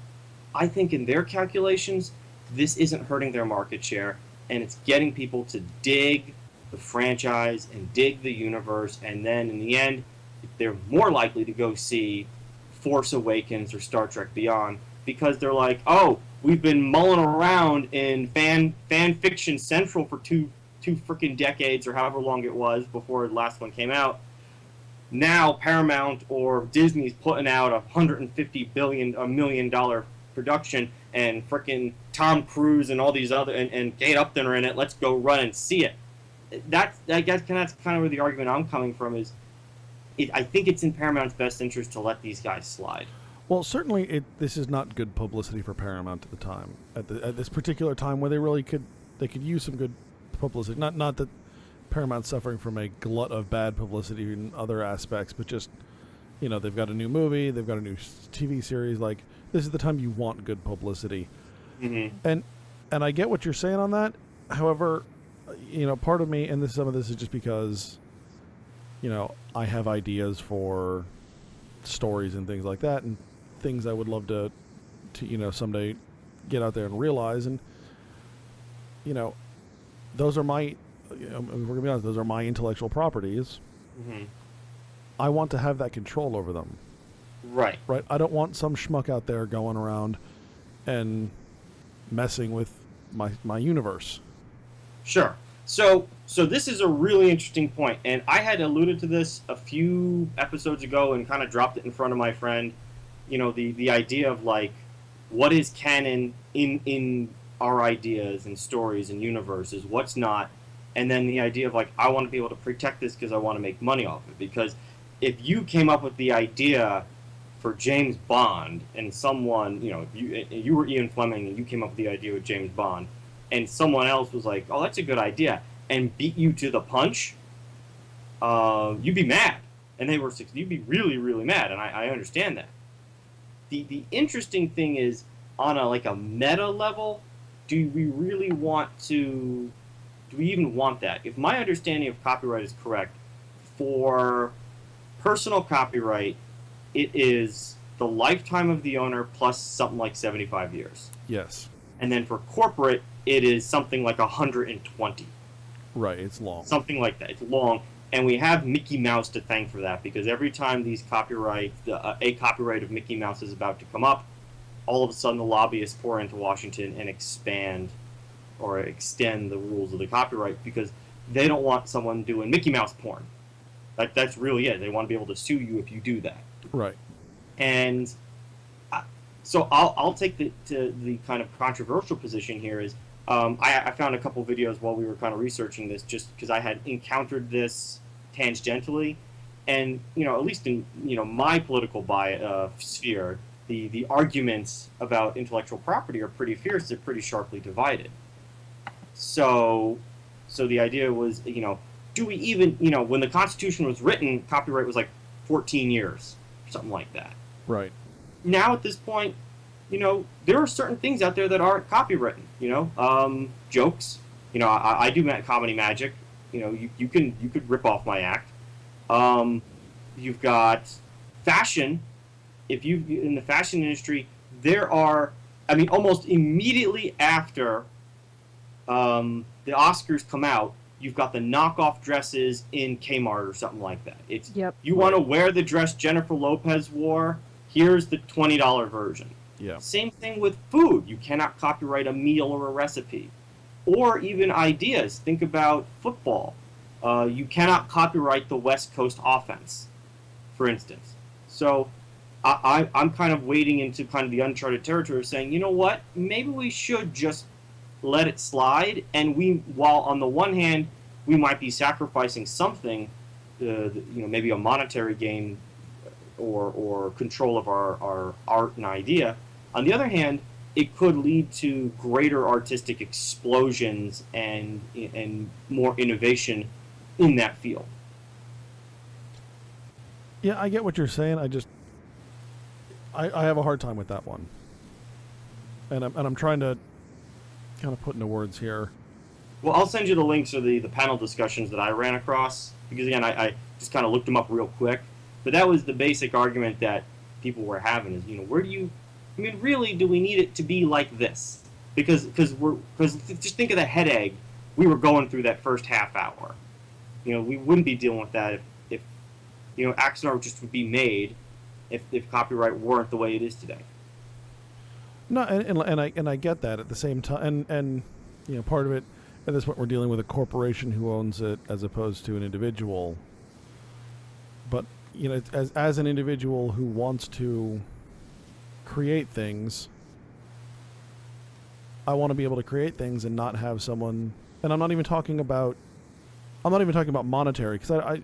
D: I think in their calculations, this isn't hurting their market share, and it's getting people to dig the franchise and dig the universe, and then in the end, they're more likely to go see Force Awakens or Star Trek Beyond, because they're like, oh, we've been mulling around in fan fiction central for two freaking decades, or however long it was before the last one came out. Now Paramount or Disney's putting out $150 million production, and frickin' Tom Cruise and all these other and Kate Upton are in it. Let's go run and see it. I guess that's kind of where the argument I'm coming from is. I think it's in Paramount's best interest to let these guys slide.
A: Well, certainly this is not good publicity for Paramount at the time. At this particular time, where they could use some good publicity. Not that Paramount's suffering from a glut of bad publicity in other aspects, but just, they've got a new movie, they've got a new TV series. Like, this is the time you want good publicity.
D: Mm-hmm.
A: And I get what you're saying on that. However, part of me, and some of this is just because, I have ideas for stories and things like that, and things I would love to someday get out there and realize. And, those are my, we're gonna be honest, those are my intellectual properties.
D: Mm-hmm.
A: I want to have that control over them.
D: Right.
A: Right. I don't want some schmuck out there going around and messing with my universe.
D: Sure. So this is a really interesting point, and I had alluded to this a few episodes ago and kind of dropped it in front of my friend. You know, the idea of like, what is canon in our ideas and stories and universes, what's not, and then the idea of like, I want to be able to protect this because I want to make money off it. Because if you came up with the idea for James Bond and someone, you know, if you were Ian Fleming and you came up with the idea with James Bond, and someone else was like, oh, that's a good idea, and beat you to the punch, you'd be mad. And they were, you'd be really, really mad, and I understand that. The interesting thing is, on a meta level, do we really want to, do we even want that? If my understanding of copyright is correct, for personal copyright, it is the lifetime of the owner plus something like 75 years.
A: Yes.
D: And then for corporate, it is something like 120.
A: Right, it's long.
D: Something like that. It's long. And we have Mickey Mouse to thank for that, because every time these copyrights, a copyright of Mickey Mouse is about to come up, all of a sudden the lobbyists pour into Washington and expand or extend the rules of the copyright, because they don't want someone doing Mickey Mouse porn. That's really it. They want to be able to sue you if you do that.
A: Right.
D: And so I'll take the kind of controversial position here is, I found a couple videos while we were kind of researching this, just because I had encountered this tangentially, and you know, at least in my political sphere, the arguments about intellectual property are pretty fierce. They're pretty sharply divided. So the idea was, do we even, when the Constitution was written, copyright was like 14 years, something like that.
A: Right.
D: Now at this point, there are certain things out there that aren't copywritten. Jokes. I do comedy magic. You could rip off my act. You've got fashion. If you in the fashion industry, there are. I mean, almost immediately after the Oscars come out, you've got the knockoff dresses in Kmart or something like that. It's You want to wear the dress Jennifer Lopez wore. Here's the $20 version.
A: Yeah.
D: Same thing with food. You cannot copyright a meal or a recipe. Or even ideas. Think about football. You cannot copyright the West Coast offense, for instance. So I'm kind of wading into kind of the uncharted territory of saying, you know what? Maybe we should just let it slide. And while on the one hand, we might be sacrificing something, maybe a monetary gain or control of our art and idea. On the other hand, it could lead to greater artistic explosions and more innovation in that field.
A: Yeah, I get what you're saying. I have a hard time with that one, and I'm trying to kind of put into words here.
D: Well, I'll send you the links of the panel discussions that I ran across, because again, I just kind of looked them up real quick. But that was the basic argument that people were having is, where do you, really, do we need it to be like this? Because just think of the headache we were going through that first half hour. We wouldn't be dealing with that if Axanar just would be made if copyright weren't the way it is today.
A: No, and I get that at the same time, and part of it at this point we're dealing with a corporation who owns it as opposed to an individual. But as an individual who wants to create things, I want to be able to create things and not have someone. And I'm not even talking about monetary, because I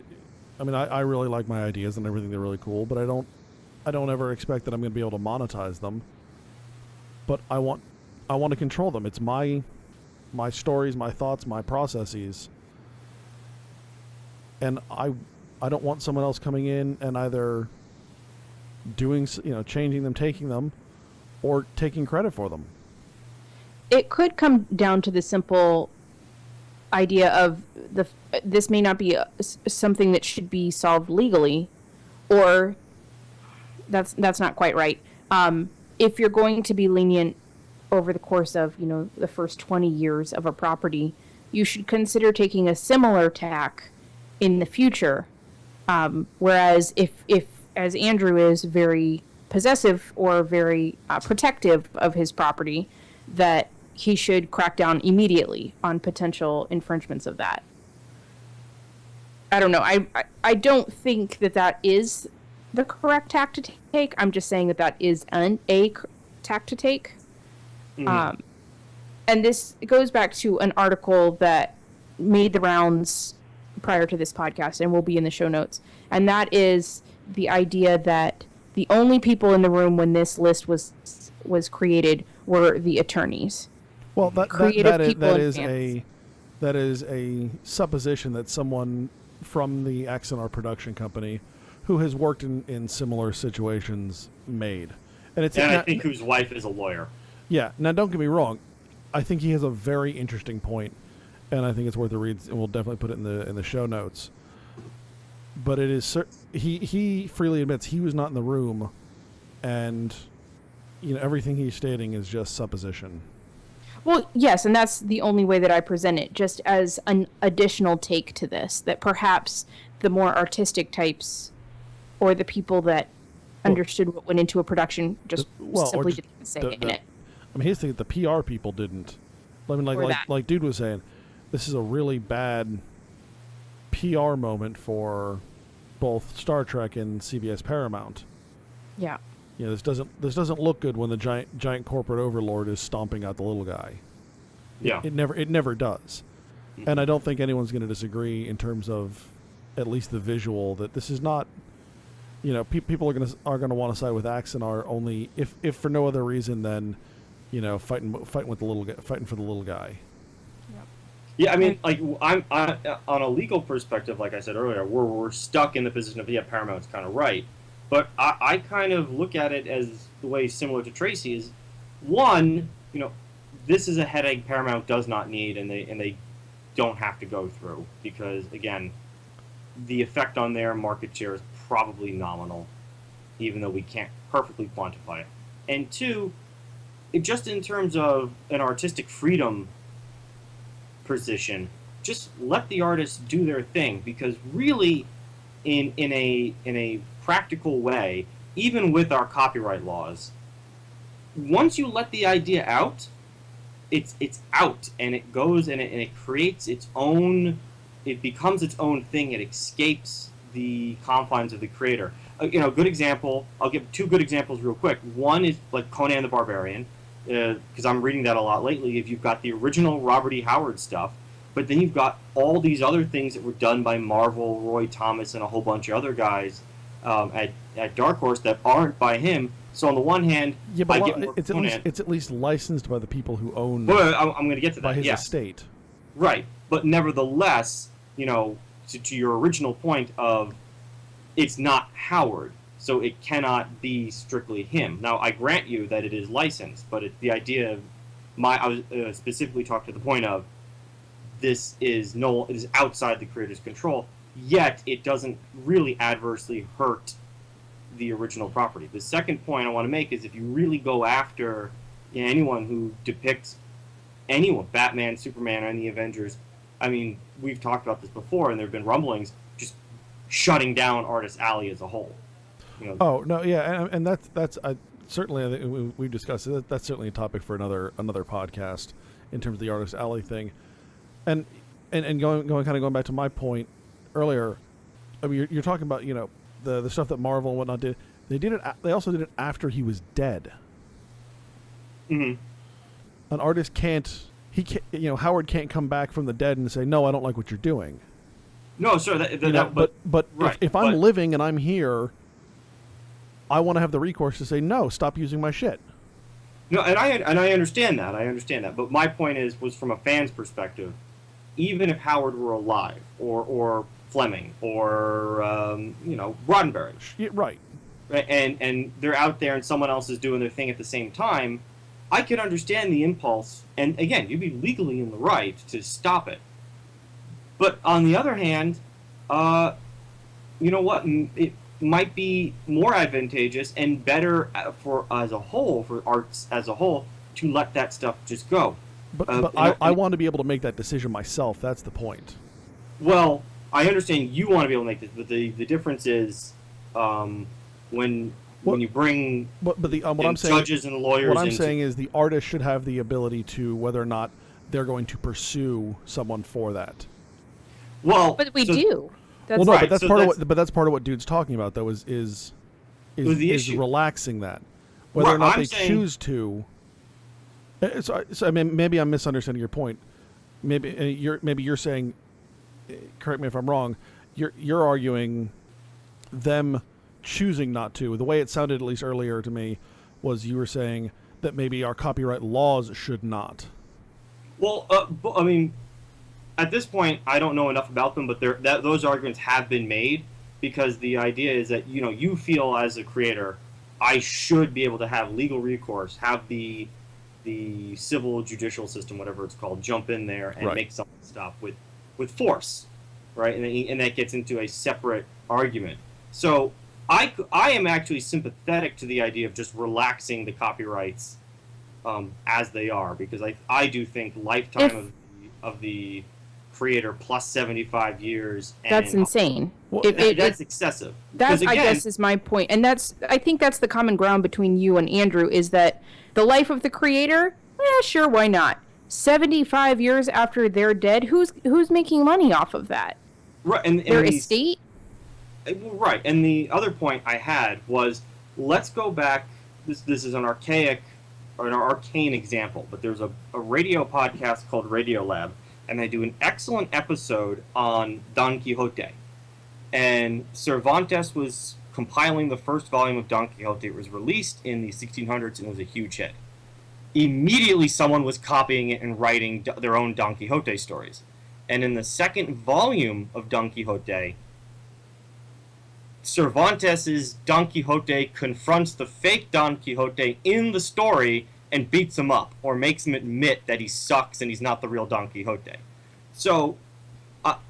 A: really like my ideas and everything. They're really cool, but I don't ever expect that I'm going to be able to monetize them. But I want to control them. It's my stories, my thoughts, my processes, and I don't want someone else coming in and either doing, changing them, taking them, or taking credit for them.
B: It could come down to the simple idea of this may not be something that should be solved legally, or that's not quite right. If you're going to be lenient over the course of the first 20 years of a property, you should consider taking a similar tack in the future. Whereas if as Andrew is very possessive or very protective of his property, that he should crack down immediately on potential infringements of that. I don't know. I don't think that is the correct tack to take. I'm just saying that is a tack to take. Mm-hmm. And this goes back to an article that made the rounds prior to this podcast and will be in the show notes. And that is the idea that the only people in the room when this list was created were the attorneys.
A: Well, that is a supposition that someone from the Axanar production company who has worked in similar situations made. And
D: I think whose wife is a lawyer.
A: Yeah. Now, don't get me wrong. I think he has a very interesting point, and I think it's worth a read, and we'll definitely put it in the show notes. But it is he freely admits he was not in the room, and everything he's stating is just supposition.
B: Well, yes, and that's the only way that I present it, just as an additional take to this, that perhaps the more artistic types or the people that understood what went into a production simply didn't say it in it.
A: I mean, here's the thing, the PR people didn't. I mean, like Dude was saying, this is a really bad PR moment for both Star Trek and CBS Paramount.
B: Yeah.
A: This doesn't look good when the giant corporate overlord is stomping out the little guy.
D: Yeah.
A: It never does. Mm-hmm. And I don't think anyone's going to disagree in terms of at least the visual that this is not. People are going to want to side with Axanar only if for no other reason than fighting with the little guy, fighting for the little guy.
D: Yeah, I mean, like I'm on a legal perspective, like I said earlier, we're stuck in the position of Paramount's kind of right, but I kind of look at it as the way similar to Tracy is, one, this is a headache Paramount does not need, and they don't have to go through because again, the effect on their market share is probably nominal, even though we can't perfectly quantify it, and two, just in terms of an artistic freedom position, just let the artists do their thing, because really in a practical way, even with our copyright laws, once you let the idea out, it's out, and it goes and it creates its own, it becomes its own thing, it escapes the confines of the creator. Good example, I'll give two good examples real quick. One is like Conan the Barbarian, because I'm reading that a lot lately. If you've got the original Robert E. Howard stuff, but then you've got all these other things that were done by Marvel, Roy Thomas, and a whole bunch of other guys at Dark Horse that aren't by him. So on the one hand,
A: it's at least licensed by the people who own.
D: Well, I'm going to get to that.
A: By his estate,
D: right? But nevertheless, to your original point of, it's not Howard. So it cannot be strictly him. Now, I grant you that it is licensed, but the idea of I was specifically talking to the point of this is outside the creator's control, yet it doesn't really adversely hurt the original property. The second point I want to make is if you really go after anyone who depicts anyone, Batman, Superman, or any Avengers, I mean, we've talked about this before, and there have been rumblings just shutting down Artist Alley as a whole.
A: Oh no, yeah, and that's certainly I think we've discussed it. That's certainly a topic for another podcast in terms of the Artist Alley thing, and going back to my point earlier. I mean, you're talking about the stuff that Marvel and whatnot did. They also did it after he was dead.
D: Mm-hmm.
A: An artist can't. Howard can't come back from the dead and say, "No, I don't like what you're doing."
D: No, sure.
A: But
D: right,
A: if I'm living and I'm here, I want to have the recourse to say, no, stop using my shit.
D: No, and I understand that. But my point was from a fan's perspective, even if Howard were alive, or Fleming, or Roddenberry,
A: yeah, right,
D: and they're out there and someone else is doing their thing at the same time, I could understand the impulse, and again, you'd be legally in the right to stop it. But on the other hand, you know what? It might be more advantageous and better for arts as a whole, to let that stuff just go.
A: But I want to be able to make that decision myself. That's the point.
D: Well, I understand you want to be able to make this, but the difference is when you bring
A: what I'm saying,
D: judges and lawyers.
A: What I'm saying is the artist should have the ability to whether or not they're going to pursue someone for that.
B: But we do.
A: That's right. But that's part of what Dude's talking about, though, is relaxing that, whether or not they choose to. So I mean, maybe I'm misunderstanding your point. Maybe you're saying, correct me if I'm wrong. You're arguing them choosing not to. The way it sounded, at least earlier to me, was you were saying that maybe our copyright laws should not.
D: Well, I mean, at this point, I don't know enough about them, but those arguments have been made because the idea is that you feel as a creator, I should be able to have legal recourse, have the civil judicial system, whatever it's called, jump in there and make something stop with force, right? And that gets into a separate argument. So I am actually sympathetic to the idea of just relaxing the copyrights as they are, because I do think lifetime of the creator plus 75 years.
B: That's insane.
D: That's excessive.
B: That, I guess, is my point. And I think that's the common ground between you and Andrew, is that the life of the creator, sure, why not? 75 years after they're dead, who's making money off of that?
D: Right, and
B: their estate?
D: Right, and the other point I had was, let's go back, this is an archaic, or an arcane example, but there's a radio podcast called Radiolab, and they do an excellent episode on Don Quixote. And Cervantes was compiling the first volume of Don Quixote. It was released in the 1600s, and it was a huge hit. Immediately, someone was copying it and writing their own Don Quixote stories. And in the second volume of Don Quixote, Cervantes' Don Quixote confronts the fake Don Quixote in the story and beats him up, or makes him admit that he sucks and he's not the real Don Quixote. So,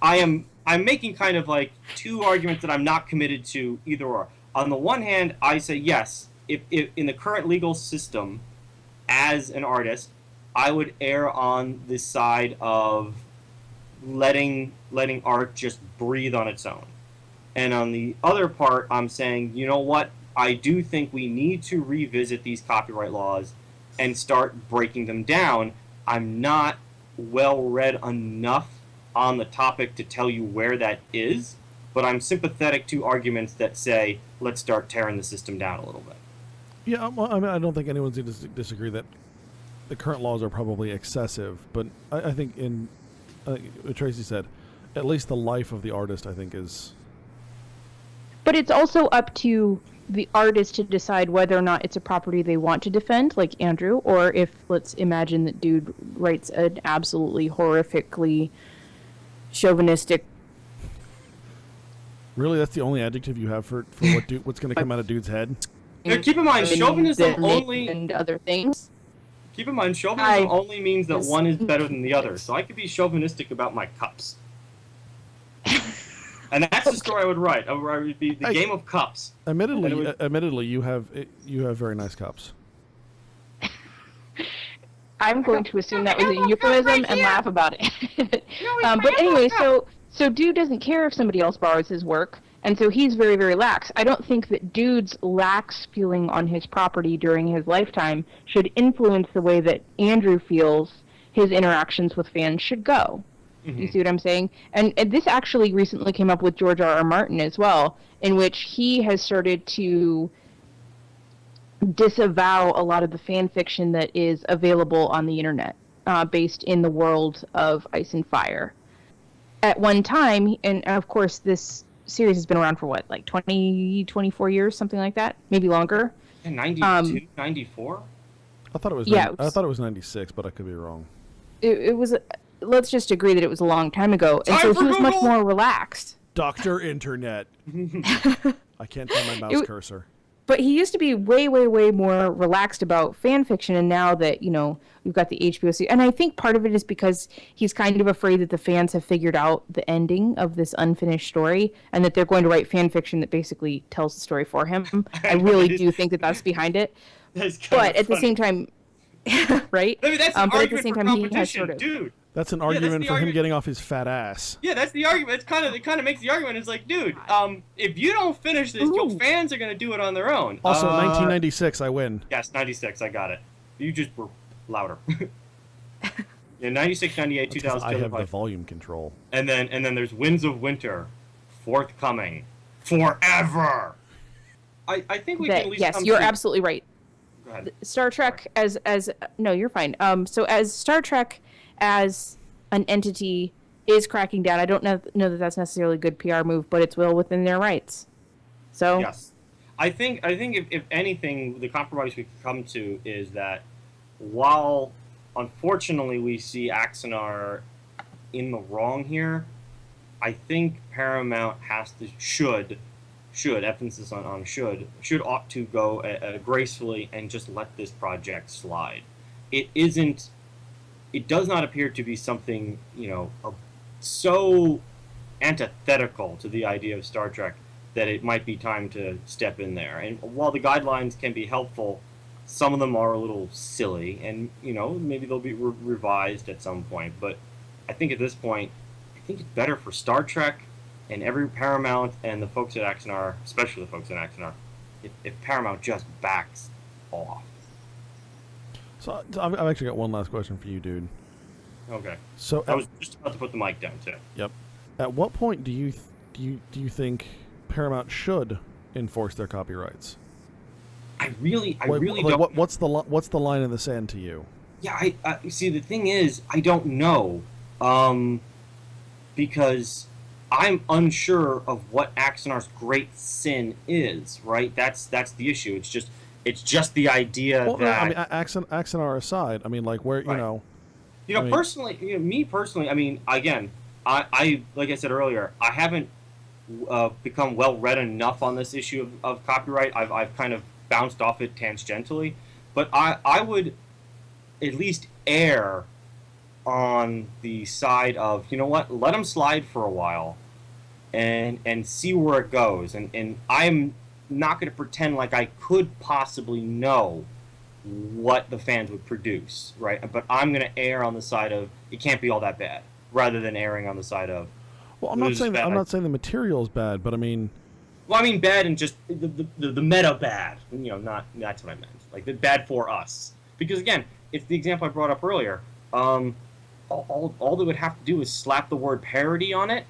D: I'm making kind of like two arguments that I'm not committed to either or. On the one hand, I say yes, if in the current legal system, as an artist, I would err on the side of letting art just breathe on its own. And on the other part, I'm saying, you know what? I do think we need to revisit these copyright laws and start breaking them down. I'm not well-read enough on the topic to tell you where that is, but I'm sympathetic to arguments that say, let's start tearing the system down a little bit.
A: Yeah, well, I mean, I don't think anyone's going to disagree that the current laws are probably excessive, but I think what Tracy said, at least the life of the artist, I think, is...
B: But it's also up to the artist to decide whether or not it's a property they want to defend, like Andrew, or if, let's imagine that dude writes an absolutely horrifically chauvinistic...
A: Really? That's the only adjective you have for what's going to come out of dude's head?
D: Now, keep in mind, chauvinism only...
B: And other things.
D: Keep in mind, chauvinism only means that one is better than the other. So I could be chauvinistic about my cups. And that's the story I would write. It would be the game of cups.
A: Admittedly, you have very nice cups.
B: I'm going to assume that was a euphemism and laugh about it. But anyway, so Dude doesn't care if somebody else borrows his work, and so he's very, very lax. I don't think that Dude's lax feeling on his property during his lifetime should influence the way that Andrew feels his interactions with fans should go. Mm-hmm. You see what I'm saying? And this actually recently came up with George R.R. Martin as well, in which he has started to disavow a lot of the fan fiction that is available on the internet, based in the world of Ice and Fire. At one time, and of course this series has been around for what, like 24 years, something like that? Maybe longer?
D: 92, 94?
A: I thought it was I thought it was 96, but I could be wrong.
B: It was... Let's just agree that it was a long time ago, and so he was much more relaxed.
A: Dr. Internet. I can't find my mouse cursor.
B: But he used to be way, way, way more relaxed about fan fiction, and now that, we've got the HBO series, and I think part of it is because he's kind of afraid that the fans have figured out the ending of this unfinished story, and that they're going to write fan fiction that basically tells the story for him. I really do think that that's behind it. But at the same time, right?
D: I mean, that's an
B: but at the
D: argument
B: same
D: for
B: time, he has
D: competition,
B: sort of.
D: dude.
A: That's an
D: that's
A: argument
D: the
A: for him
D: argument.
A: getting off his fat ass.
D: Yeah, that's the argument. It kind of makes the argument. It's like, dude, if you don't finish this, your
B: Ooh.
D: fans are gonna do it on their own.
A: Also, 1996, I win.
D: Yes, 96. I got it. You just were louder. Yeah, 96, 98,
A: Because
D: 2000.
A: I have the volume control.
D: And then there's Winds of Winter, forthcoming, forever. I think we can at least
B: Yes,
D: come
B: you're
D: to-
B: absolutely right.
D: Go ahead.
B: Star Trek as no, you're fine. So as Star Trek as an entity is cracking down, I don't know that that's necessarily a good PR move, but it's well within their rights. So
D: Yes, I think if anything, the compromise we could come to is that while unfortunately we see Axanar in the wrong here, I think Paramount should emphasis on should ought to go gracefully and just let this project slide. It does not appear to be something so antithetical to the idea of Star Trek that it might be time to step in there. And while the guidelines can be helpful, some of them are a little silly, and maybe they'll be revised at some point. But I think at this point, I think it's better for Star Trek and every Paramount and the folks at Axanar, especially the folks at Axanar, if Paramount just backs off.
A: So I've actually got one last question for you, dude.
D: Okay.
A: So
D: I was just about to put the mic down too.
A: Yep. At what point do you think Paramount should enforce their copyrights?
D: I really
A: Like,
D: don't.
A: what's the line in the sand to you?
D: Yeah, I see. The thing is, I don't know, because I'm unsure of what Axanar's great sin is. Right? That's the issue. It's just the idea
A: Well,
D: that.
A: I mean, Axanar aside, I mean, like where
D: Right.
A: I mean-
D: personally, me personally, I mean, again, I like I said earlier, I haven't become well read enough on this issue of copyright. I've kind of bounced off it tangentially, but I would at least err on the side of, you know what, let them slide for a while and see where it goes. And I'm not going to pretend like I could possibly know what the fans would produce, right? But I'm going to err on the side of it can't be all that bad, rather than erring on the side of.
A: Well, I'm not saying the material's bad, but I mean.
D: Well, I mean bad and just the meta bad. Not that's what I meant. Like the bad for us, because again, it's the example I brought up earlier. All they would have to do is slap the word parody on it,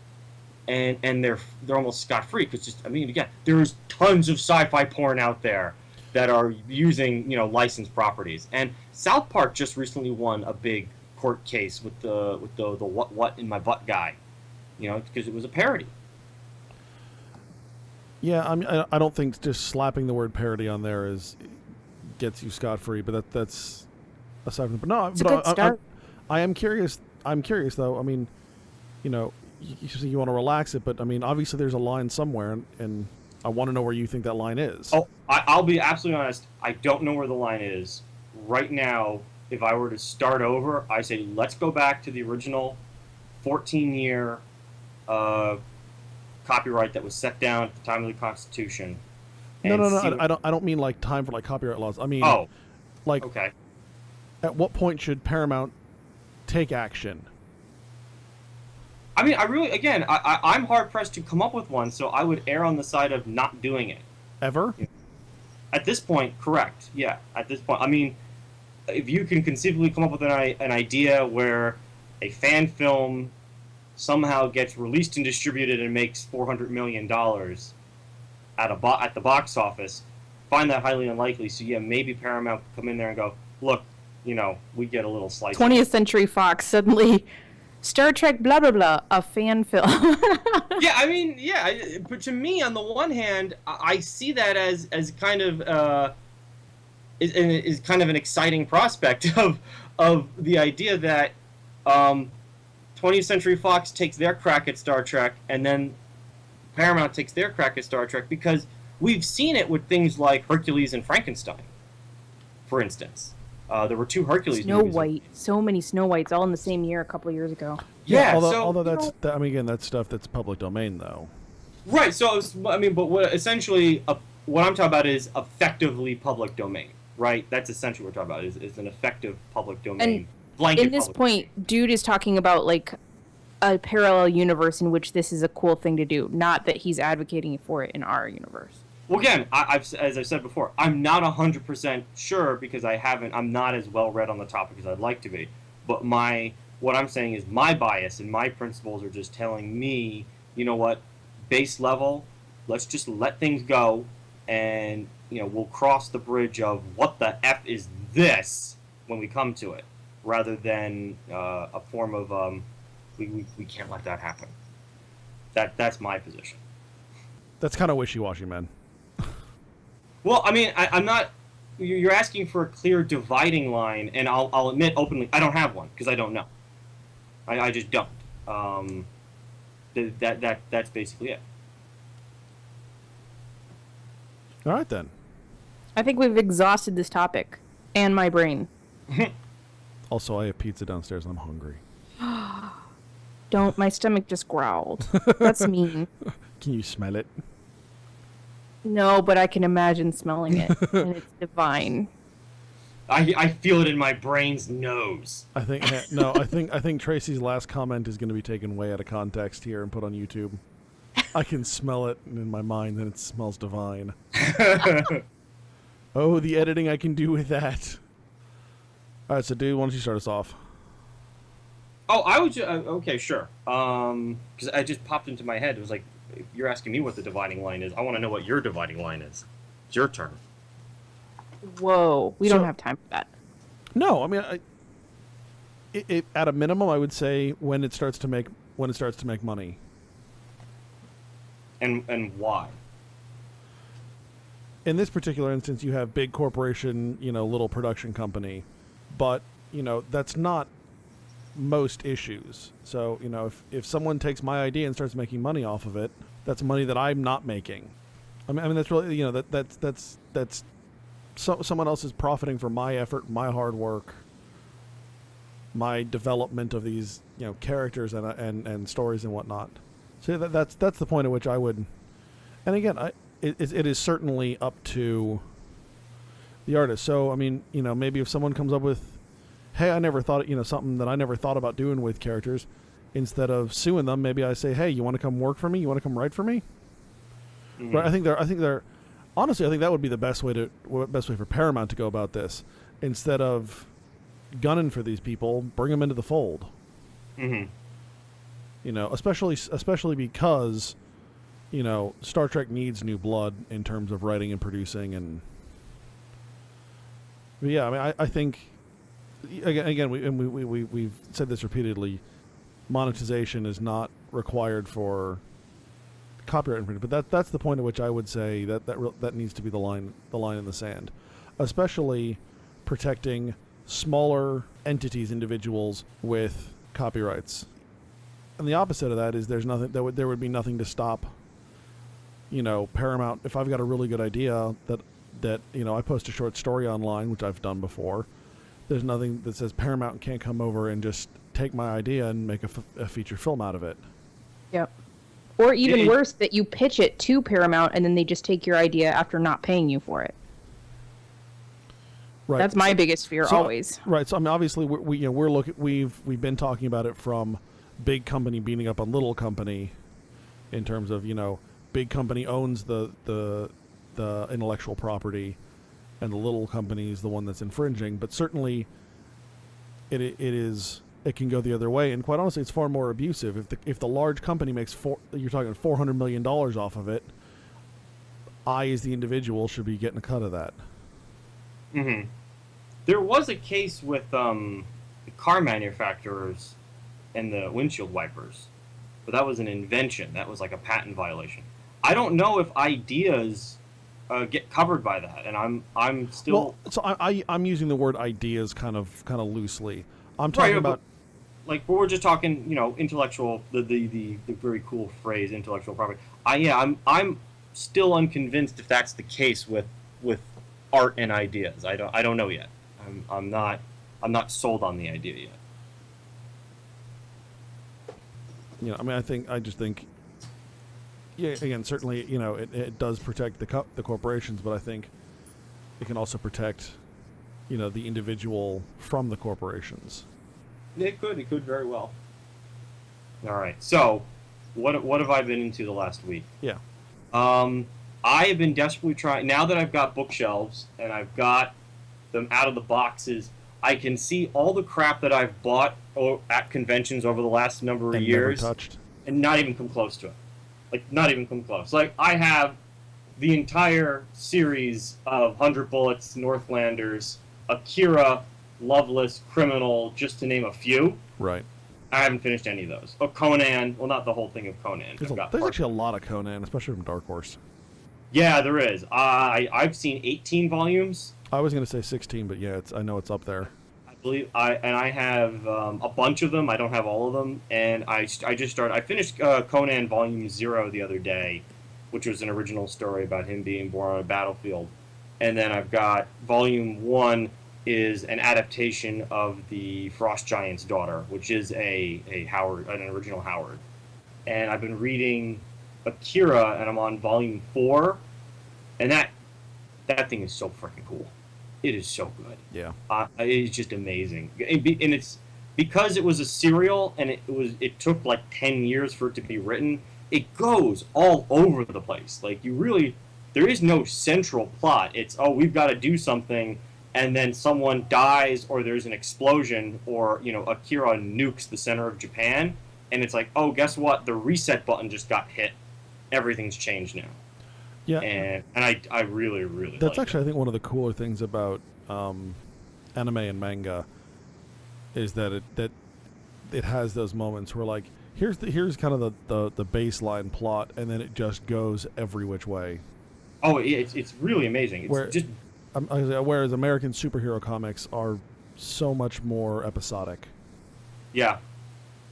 D: and they're almost scot-free. Because again, there's tons of sci-fi porn out there that are using licensed properties. And South Park just recently won a big court case with the what in my butt guy, because it was a parody.
A: Yeah, I mean, I don't think just slapping the word parody on there gets you scot-free, but that's aside from. But no,
B: It's a good start.
A: I am curious. I'm curious though. I mean, you want to relax it, but I mean, obviously there's a line somewhere, and I want to know where you think that line is.
D: Oh, I'll be absolutely honest. I don't know where the line is right now. If I were to start over, I say let's go back to the original 14-year copyright that was set down at the time of the Constitution.
A: No. I don't mean like time for like copyright laws. I mean,
D: okay.
A: At what point should Paramount take action?
D: I mean, I'm hard pressed to come up with one, so I would err on the side of not doing it.
A: Ever?
D: At this point, correct. Yeah, at this point. I mean, if you can conceivably come up with an idea where a fan film somehow gets released and distributed and makes $400 million at the box office, find that highly unlikely. So yeah, maybe Paramount could come in there and go, look, we get a little slice.
B: 20th Century Fox suddenly, Star Trek blah blah blah, a fan film.
D: Yeah, I mean, yeah, but to me, on the one hand, I see that as kind of is kind of an exciting prospect of the idea that 20th Century Fox takes their crack at Star Trek, and then Paramount takes their crack at Star Trek, because we've seen it with things like Hercules and Frankenstein, for instance. There were two Hercules
B: Snow
D: movies.
B: White, so many Snow Whites, all in the same year a couple of years ago.
D: Yeah,
A: although I mean, again, that's stuff that's public domain, though.
D: Right. So but what essentially what I'm talking about is effectively public domain. right? That's essentially what we're talking about. Is an effective public domain.
B: And in this point, dude is talking about like a parallel universe in which this is a cool thing to do, not that he's advocating for it in our universe.
D: Well, again, as I said before, I'm not 100% sure because I'm not as well read on the topic as I'd like to be. But what I'm saying is my bias and my principles are just telling me, you know what, base level, let's just let things go, and we'll cross the bridge of what the F is this when we come to it, rather than a form of we can't let that happen. That's my position.
A: That's kind of wishy-washy, man.
D: Well, I mean, I'm not. You're asking for a clear dividing line, and I'll admit openly, I don't have one because I don't know. I just don't. That's basically it.
A: All right then.
B: I think we've exhausted this topic and my brain.
A: Also, I have pizza downstairs and I'm hungry.
B: Don't. My stomach just growled. That's mean.
A: Can you smell it?
B: No, but I can imagine smelling it, and it's divine.
D: I feel it in my brain's nose.
A: I think Tracy's last comment is going to be taken way out of context here and put on YouTube. I can smell it in my mind, and it smells divine. Oh, the editing I can do with that. All right, so dude, why don't you start us off?
D: Oh, I would. Okay, sure. Because I just popped into my head. It was like, you're asking me what the dividing line is. I want to know what your dividing line is. It's your turn.
B: Whoa, we don't have time for that.
A: No, I mean, at a minimum, I would say when it starts to make money.
D: And why?
A: In this particular instance, you have big corporation, little production company, but that's not most issues. So if someone takes my idea and starts making money off of it, that's money that I'm not making. I mean that's really that's someone else is profiting from my effort, my hard work, my development of these characters and stories and whatnot. So that's the point at which I would. And again, it is certainly up to the artist. So I mean maybe if someone comes up with, hey, I never thought, something that I never thought about doing with characters, instead of suing them, maybe I say, hey, you want to come work for me? You want to come write for me? Mm-hmm. But I think honestly, I think that would be the best way for Paramount to go about this. Instead of gunning for these people, bring them into the fold. Mm-hmm. Especially because, Star Trek needs new blood in terms of writing and producing. But yeah, I mean, I think, again, we've said this repeatedly. Monetization is not required for copyright infringement, but that's the point at which I would say that needs to be the line in the sand, especially protecting smaller entities, individuals with copyrights. And the opposite of that is there would be nothing to stop. Paramount. If I've got a really good idea that I post a short story online, which I've done before. There's nothing that says Paramount can't come over and just take my idea and make a feature film out of it.
B: Yep. Or even worse, that you pitch it to Paramount and then they just take your idea after not paying you for it. Right. That's my biggest fear always.
A: Right. So I mean, obviously we've been talking about it from big company beating up on little company, in terms of big company owns the intellectual property, and the little company is the one that's infringing. But certainly, it can go the other way, and quite honestly, it's far more abusive. If the large company makes you're talking $400 million off of it, I as the individual should be getting a cut of that.
D: Mm-hmm. There was a case with the car manufacturers and the windshield wipers, but that was an invention. That was like a patent violation. I don't know if ideas get covered by that, and I'm still.
A: Well, so I'm using the word ideas kind of loosely. I'm talking about.
D: Like, but we're just talking, intellectual. The very cool phrase, intellectual property. I'm still unconvinced if that's the case with art and ideas. I don't know yet. I'm not sold on the idea yet.
A: I just think. Yeah, again, certainly, it does protect the corporations, but I think it can also protect, the individual from the corporations.
D: It could very well. All right. So, what have I been into the last week?
A: Yeah.
D: I have been desperately trying, now that I've got bookshelves and I've got them out of the boxes, I can see all the crap that I've bought at conventions over the last number of
A: And
D: years
A: never touched.
D: and not even come close to it. Like, not even come close. Like, I have the entire series of 100 Bullets, Northlanders, Akira, Loveless, Criminal, just to name a few.
A: Right.
D: I haven't finished any of those. Oh, Conan. Well, not the whole thing of Conan.
A: There's,
D: I've got
A: there's
D: parts.
A: actually a lot of Conan, especially from Dark Horse.
D: Yeah, there is. I've seen 18 volumes.
A: I was going to say 16, but yeah, I know it's up there.
D: I believe I have a bunch of them. I don't have all of them, and I just started. I finished Conan Volume 0 the other day, which was an original story about him being born on a battlefield, and then I've got Volume 1 is an adaptation of the Frost Giant's Daughter, which is an original Howard, and I've been reading Akira, and I'm on Volume 4, and that thing is so freaking cool. It is so good.
A: Yeah.
D: It is just amazing, and it's because it was a serial, and it took like 10 years for it to be written. It goes all over the place. Like, there is no central plot. It's, we've got to do something, and then someone dies, or there's an explosion, or Akira nukes the center of Japan, and it's like, oh, guess what? The reset button just got hit. Everything's changed now.
A: Yeah.
D: And I really, really
A: That's
D: like
A: actually, I think, one of the cooler things about anime and manga is that it has those moments where, like, here's kind of the baseline plot, and then it just goes every which way.
D: Oh, it's really amazing.
A: Whereas American superhero comics are so much more episodic.
D: Yeah,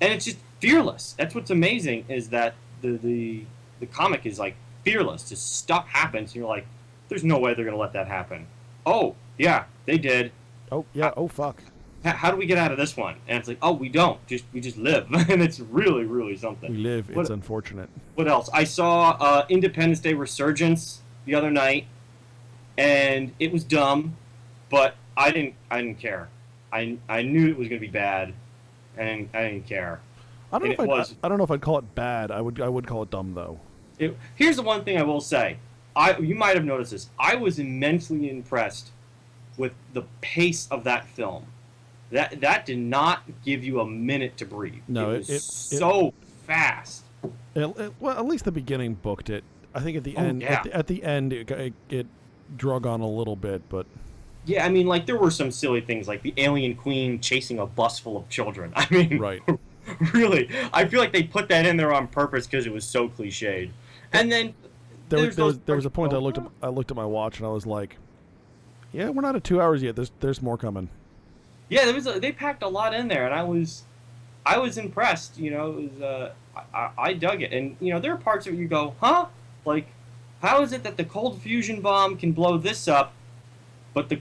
D: and it's just fearless. That's what's amazing, is that the comic is like fearless. Just stuff happens, and you're like, there's no way they're gonna let that happen. Oh yeah, they did.
A: Oh yeah. Oh fuck.
D: How do we get out of this one? And it's like, oh, we don't. We just live, and it's really, really something.
A: We live. It's unfortunate.
D: What else? I saw Independence Day Resurgence the other night, and it was dumb, but I didn't care. I knew it was going to be bad, and I didn't care.
A: I don't know if I'd call it bad. I would call it dumb though.
D: Here's the one thing I will say. You might have noticed this. I was immensely impressed with the pace of that film. That did not give you a minute to breathe.
A: No,
D: it was so fast.
A: Well, at least the beginning booked it. I think at the end,
D: yeah.
A: at the end, it drug on a little bit, but
D: yeah, I mean, like, there were some silly things, like the alien queen chasing a bus full of children. I mean,
A: right.
D: Really, I feel like they put that in there on purpose because it was so cliched. And then
A: there was a point I looked at my watch and I was like, yeah, we're not at 2 hours yet. There's more coming.
D: Yeah, they packed a lot in there, and I was impressed. It was I dug it, and there are parts where you go, huh? Like, how is it that the cold fusion bomb can blow this up, but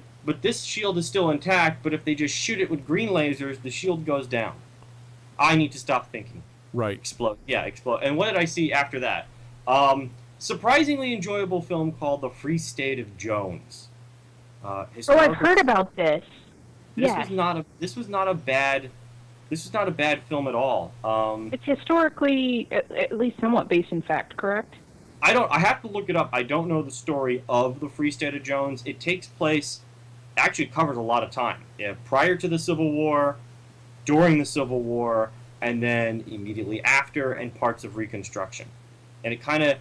D: this shield is still intact? But if they just shoot it with green lasers, the shield goes down. I need to stop thinking.
A: Right.
D: Explode. Yeah, explode. And what did I see after that? Surprisingly enjoyable film called The Free State of Jones.
B: I've heard about this.
D: This was not a bad film at all.
B: It's historically at least somewhat based in fact, correct?
D: I have to look it up. I don't know the story of the Free State of Jones. It takes place, actually covers a lot of time. Yeah, prior to the Civil War, during the Civil War, and then immediately after, and parts of Reconstruction. And it kind of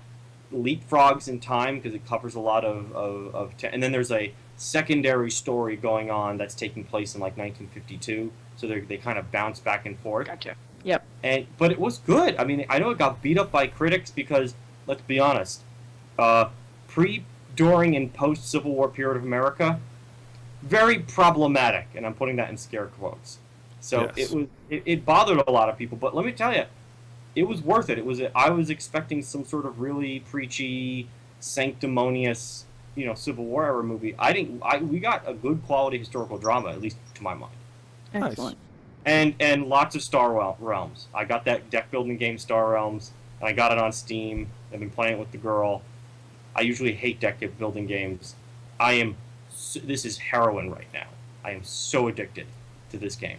D: leapfrogs in time because it covers a lot and then there's a secondary story going on that's taking place in like 1952. So they kind of bounce back and forth.
B: Gotcha. Yep.
D: But it was good. I mean, I know it got beat up by critics because, let's be honest, pre, during, and post Civil War period of America, very problematic, and I'm putting that in scare quotes. So
A: yes.
D: It bothered a lot of people. But let me tell you, it was worth it. I was expecting some sort of really preachy, sanctimonious, Civil War era movie. We got a good quality historical drama, at least to my mind.
B: Excellent.
D: And lots of Star Realms. I got that deck building game Star Realms, and I got it on Steam. I've been playing it with the girl. I usually hate deck building games. This is heroin right now. I am so addicted to this game.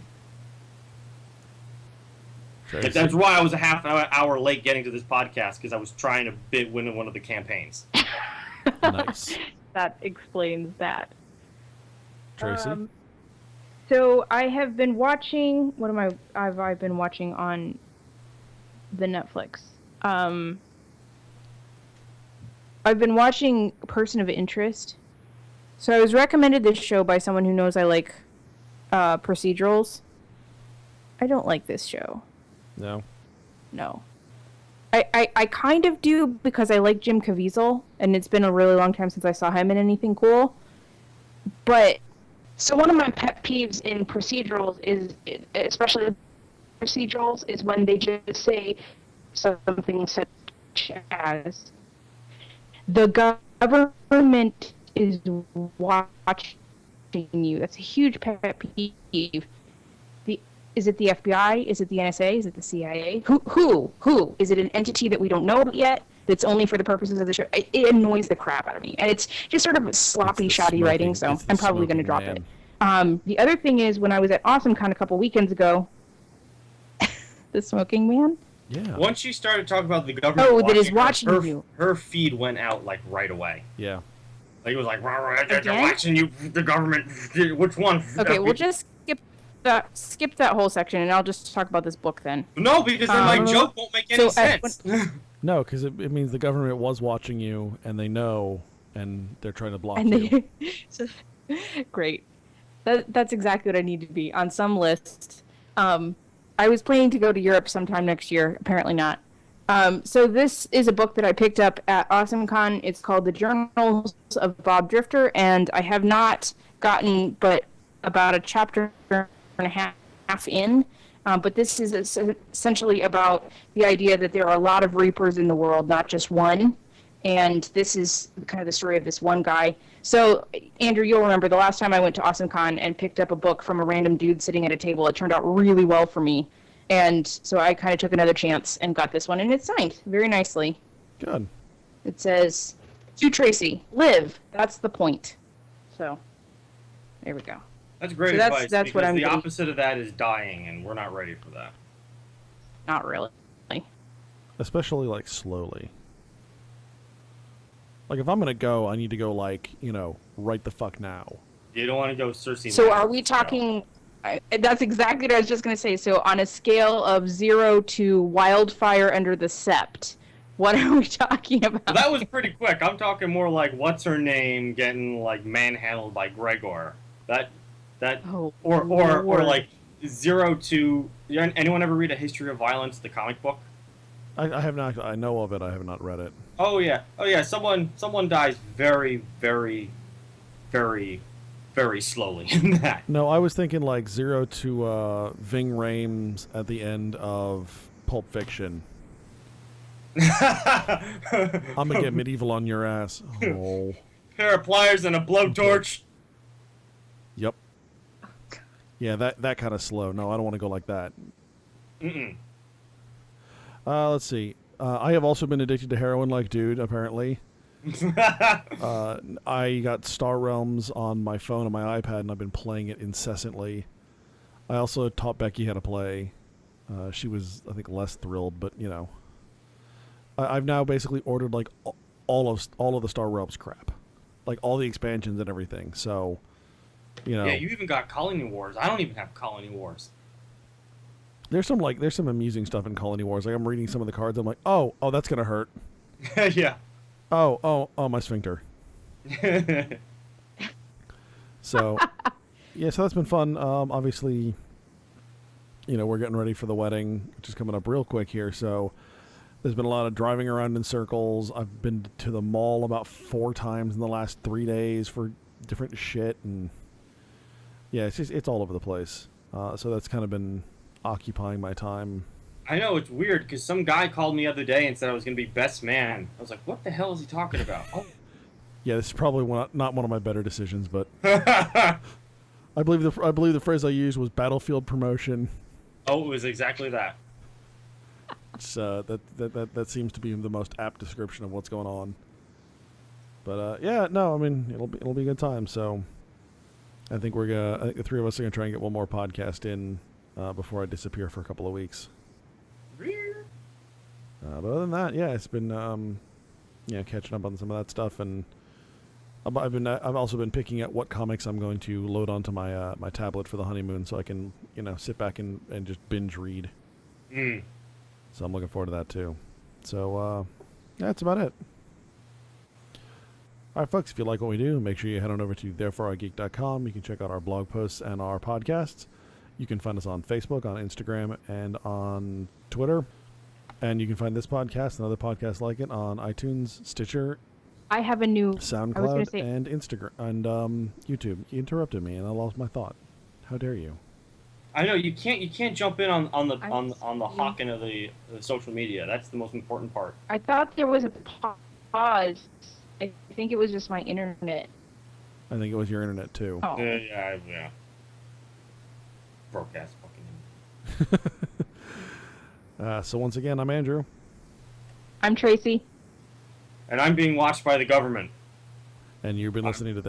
A: Tracy?
D: That's why I was a half hour late getting to this podcast, because I was trying to win one of the campaigns.
A: Nice.
B: That explains that.
A: Tracy?
B: So I have been watching. Have I been watching on the Netflix? I've been watching Person of Interest. So I was recommended this show by someone who knows I like procedurals. I don't like this show.
A: No.
B: No. I kind of do because I like Jim Caviezel, and it's been a really long time since I saw him in anything cool. But so one of my pet peeves in procedurals is, especially procedurals, is when they just say something such as the government is watching you. That's a huge pet peeve. Is it the FBI? Is it the NSA? Is it the CIA? Who? Is it an entity that we don't know yet that's only for the purposes of the show? It annoys the crap out of me. And it's just sort of sloppy, shoddy writing, so I'm probably going to drop it. The other thing is, when I was at AwesomeCon a couple weekends ago, the smoking man?
A: Yeah.
D: Once she started talking about the government
B: that is watching you.
D: Her feed went out, like, right away.
A: Yeah.
D: Like, it was like, they're watching you, the government. Which one?
B: Okay, we'll just skip that whole section, and I'll just talk about this book then.
D: No, because then my joke won't make any sense.
A: No, because it means the government was watching you, and they know, and they're trying to block you.
B: Great. That's exactly what I need to be on some list. I was planning to go to Europe sometime next year. Apparently not. So this is a book that I picked up at AwesomeCon. It's called The Journals of Bob Drifter, and I have not gotten but about a chapter and a half in. But this is essentially about the idea that there are a lot of Reapers in the world, not just one. And this is kind of the story of this one guy. So, Andrew, you'll remember the last time I went to AwesomeCon and picked up a book from a random dude sitting at a table. It turned out really well for me. And so I kind of took another chance and got this one. And it's signed very nicely.
A: Good.
B: It says, "To Tracy, live. That's the point." So, there we go.
D: That's great
B: So
D: advice.
B: that's what I'm
D: the
B: getting.
D: opposite of that is dying, and we're not ready for that.
B: Not really.
A: Especially, like, slowly. Like, if I'm going to go, I need to go, like, right the fuck now.
D: You don't want to go Cersei.
B: So are we talking... that's exactly what I was just going to say. So on a scale of 0 to wildfire under the sept, what are we talking about?
D: Well, that was pretty quick. I'm talking more like what's her name getting like manhandled by Gregor. Or like 0 to... Anyone ever read A History of Violence, the comic book?
A: I have not. I know of it. I have not read it.
D: Oh yeah. Someone dies very, very, very, very slowly in that.
A: No, I was thinking like 0 to Ving Rhames at the end of Pulp Fiction. I'm gonna get medieval on your ass. Oh.
D: Pair of pliers and a blowtorch.
A: Yep. Yeah, that kind of slow. No, I don't want to go like that.
D: Mm-mm.
A: Let's see. I have also been addicted to heroin like dude, apparently. I got Star Realms on my phone and my iPad, and I've been playing it incessantly. I also taught Becky how to play. She was, I think, less thrilled, but, I've now basically ordered, like, all of the Star Realms crap. Like, all the expansions and everything, so,
D: Yeah, you even got Colony Wars. I don't even have Colony Wars.
A: There's some amusing stuff in Colony Wars. Like, I'm reading some of the cards, I'm like, oh, that's gonna hurt.
D: Yeah.
A: Oh, my sphincter. So, yeah, so that's been fun. Obviously, we're getting ready for the wedding, which is coming up real quick here. So, there's been a lot of driving around in circles. I've been to the mall about 4 times in the last 3 days for different shit, and yeah, it's all over the place. So that's kind of been occupying my time.
D: I know, it's weird, because some guy called me the other day and said I was going to be best man. I was like, what the hell is he talking about? Oh.
A: Yeah, this is probably not one of my better decisions, but I believe the phrase I used was battlefield promotion.
D: Oh, it was exactly that.
A: It's, that seems to be the most apt description of what's going on. But yeah, no, I mean it'll be a good time. So I think I think the three of us are gonna try and get one more podcast in before I disappear for a couple of weeks. But other than that, yeah, it's been catching up on some of that stuff, and I've also been picking at what comics I'm going to load onto my my tablet for the honeymoon, so I can sit back and just binge read. So I'm looking forward to that too. So that's about it. All right, folks, if you like what we do, make sure you head on over to thereforeigeek.com. You can check out our blog posts and our podcasts. You can find us on Facebook, on Instagram, and on Twitter. And you can find this podcast and other podcasts like it on iTunes, Stitcher,
B: I have a new
A: SoundCloud, and Instagram and YouTube. You interrupted me, and I lost my thought. How dare you?
D: I know you can't jump in on the hawking of the social media. That's the most important part.
B: I thought there was a pause. I think it was just my internet.
A: I think it was your internet too.
B: Oh.
D: Yeah. Broke ass fucking internet.
A: So once again, I'm Andrew.
B: I'm Tracy.
D: And I'm being watched by the government.
A: And you've been listening to